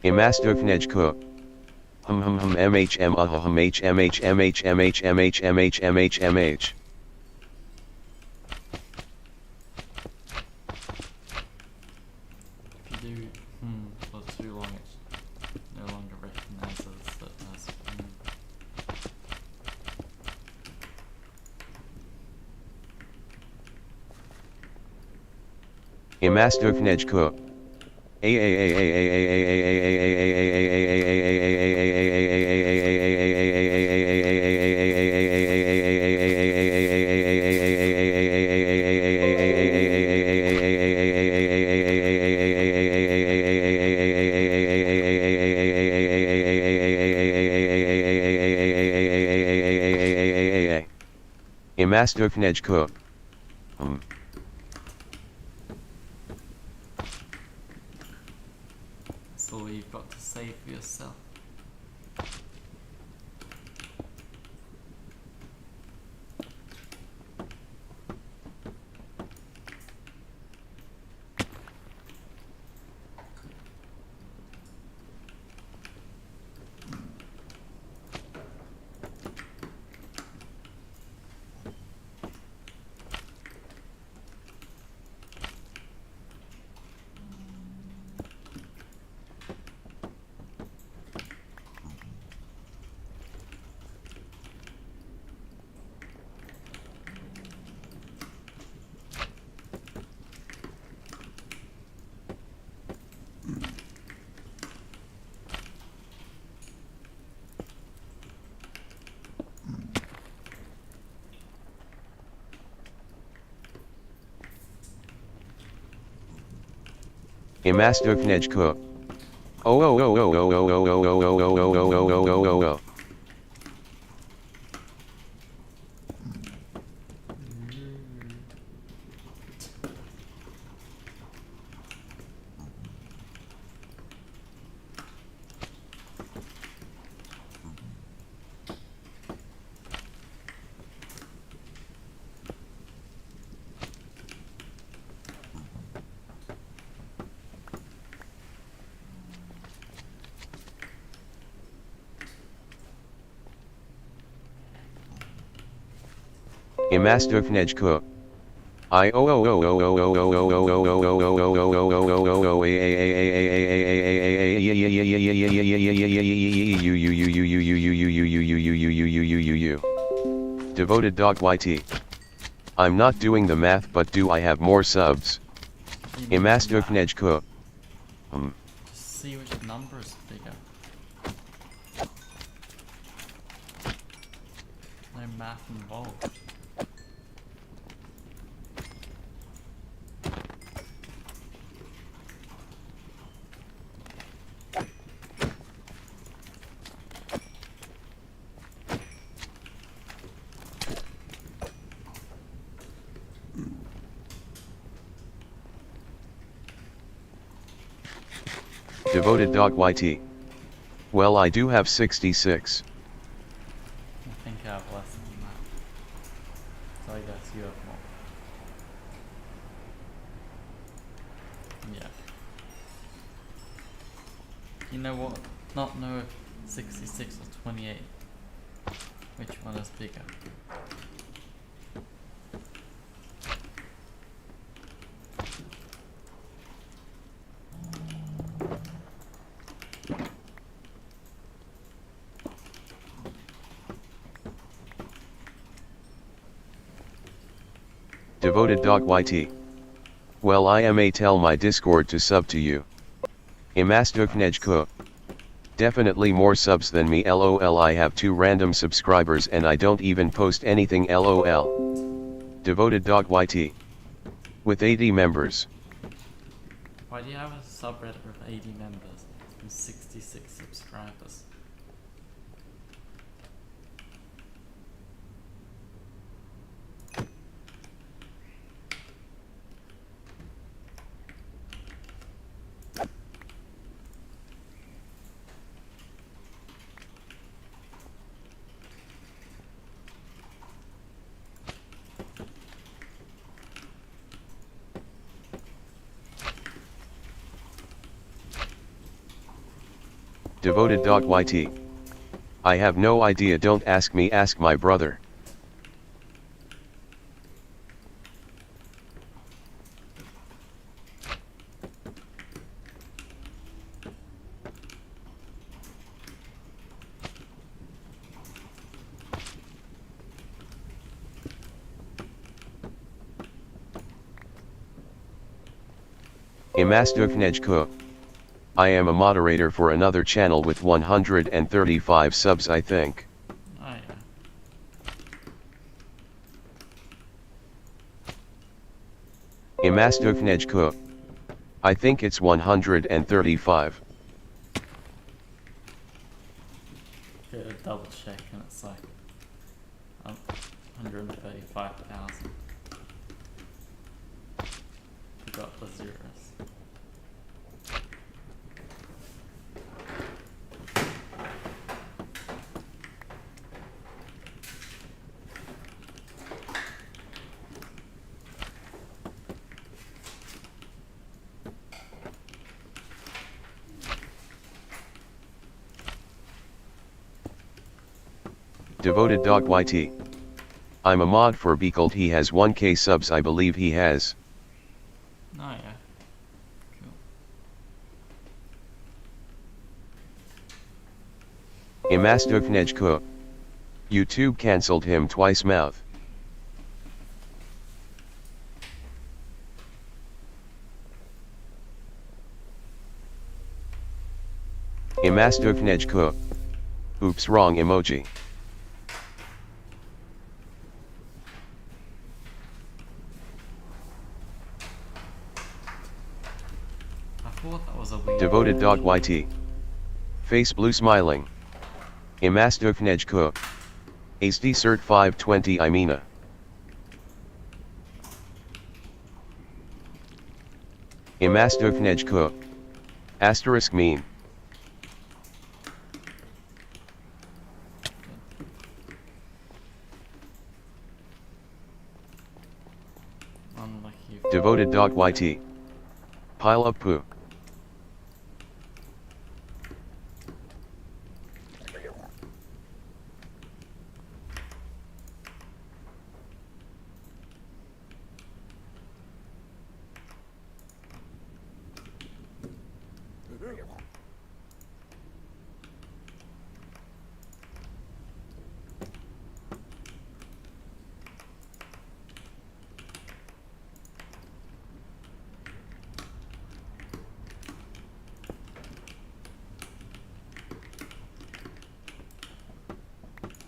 Imastuknejko. Hum MHM hum HMH. If you do for too long, it no longer recognizes that as Imastuknejko. Imastuknejko. that's all you've got to say for yourself. Imastuknejko. Imastuknejko. Devoted dog YT. I'm not doing the math, but do I have more subs? Imastuknejko. Just see which number is bigger. no math involved. Devoted Dog YT. Well, I do have 66. I think I have less than that. So I guess you have more. Yeah. You know what? Not know if 66 or 28. Which one is bigger? Devoted Dog YT. Well, I may tell my Discord to sub to you. Imastuknejko. Definitely more subs than me, lol. I have 2 random subscribers and I don't even post anything, lol. Devoted Dog YT. With 80 members. Why do you have a subreddit with 80 members and 66 subscribers? Devoted Dog YT. I have no idea, don't ask me, ask my brother. Imastuknejko. I am a moderator for another channel with 135 subs, I think. Oh yeah. Imastuknejko. I think it's 135. Get a double check and it's like 135,000. Forgot the zeros. Devoted Dog YT. I'm a mod for Beakled, he has 1k subs, I believe he has. Oh yeah. Cool. Imastuknejko. YouTube cancelled him twice, mouth. Imastuknejko. Oops, wrong emoji. I thought that was a weird. Devoted Dog YT. Face blue smiling. Imastuknejko. ASD Cert 520 Imena. Imastuknejko. Asterisk meme. Unlucky. Devoted Dog YT. Pile up poo.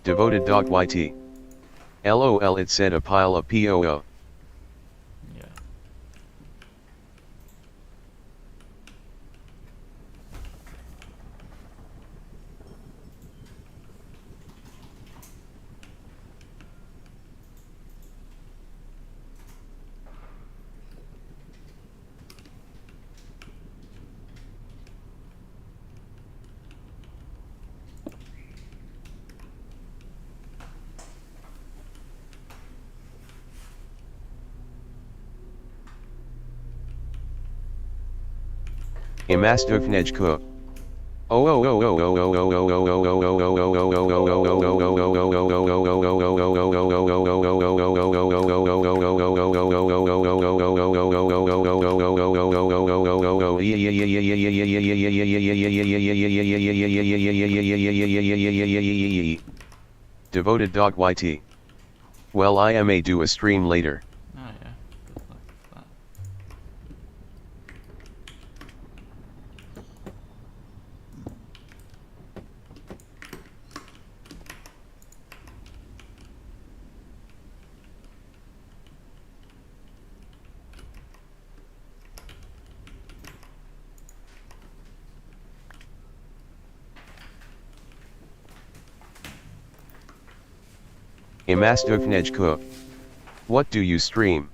Devoted Dog YT. LOL, it said a pile of POO. Yeah. Imastuknejko. Devoted dog YT. Well, I may do a stream later. Oh yeah. Good luck with that. Imastuknejko. What do you stream?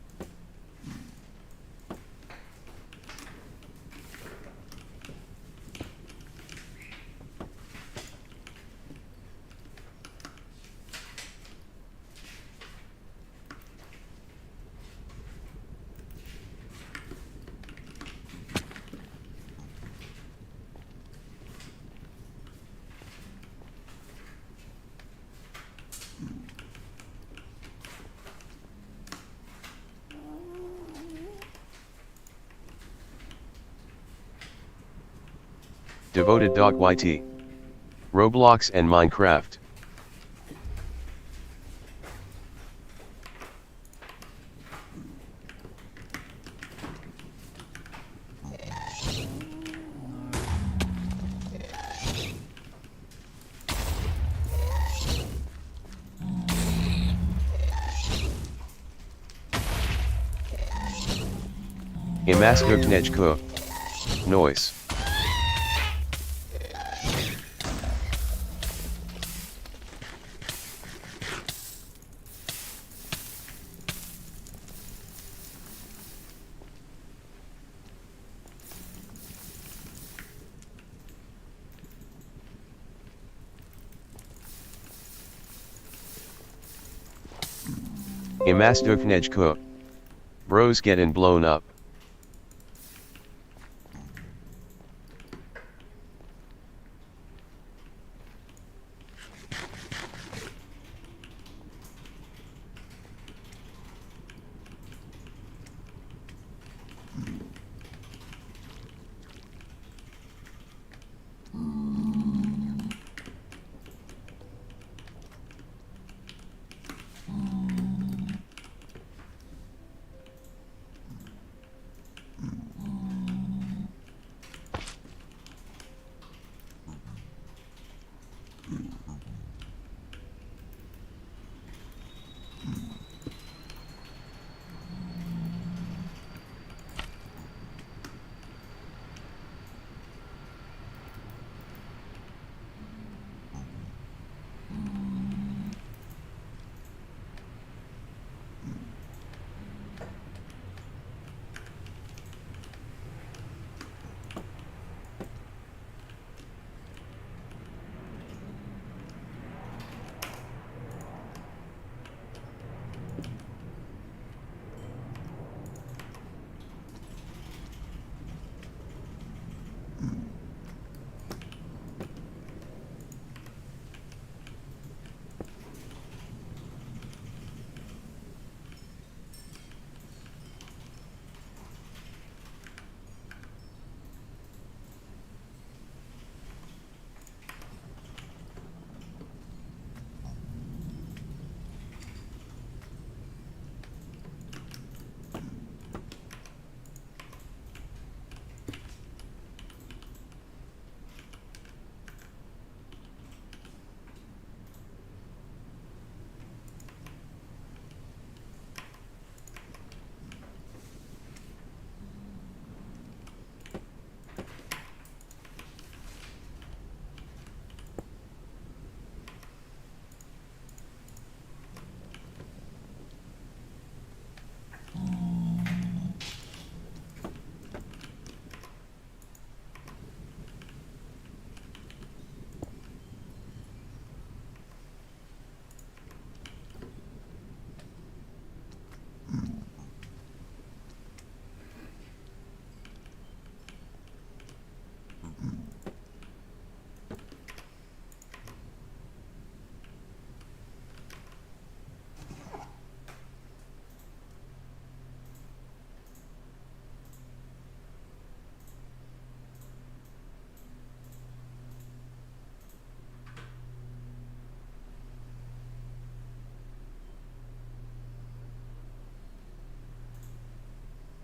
Devoted dog YT. Roblox and Minecraft. Imastuknejko. Noise. Imastuknejko. Bros getting blown up.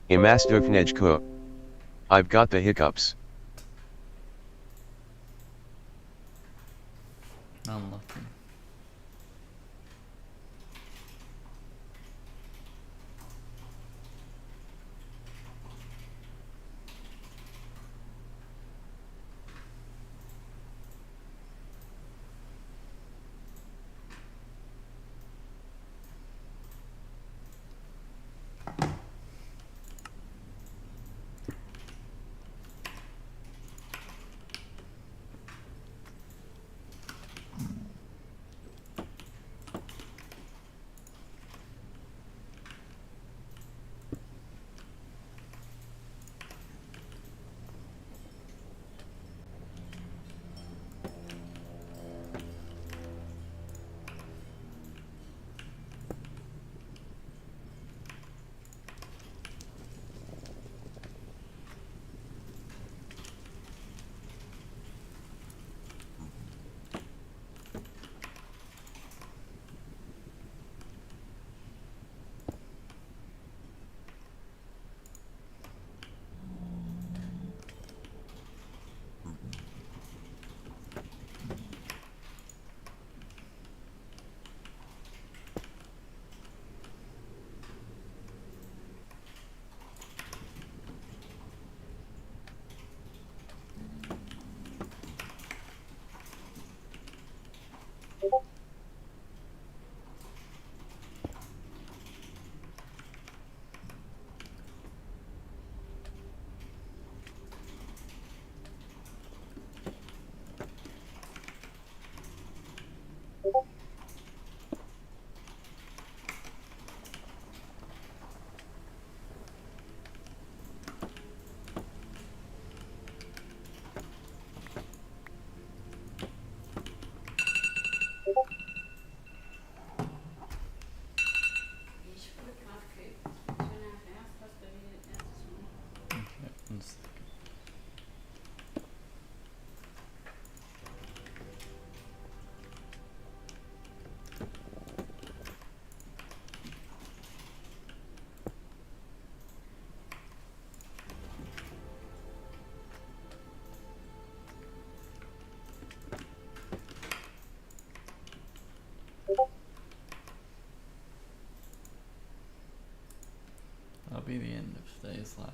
Imastoknejko. I've got the hiccups. Unlucky. That'll be the end of today's live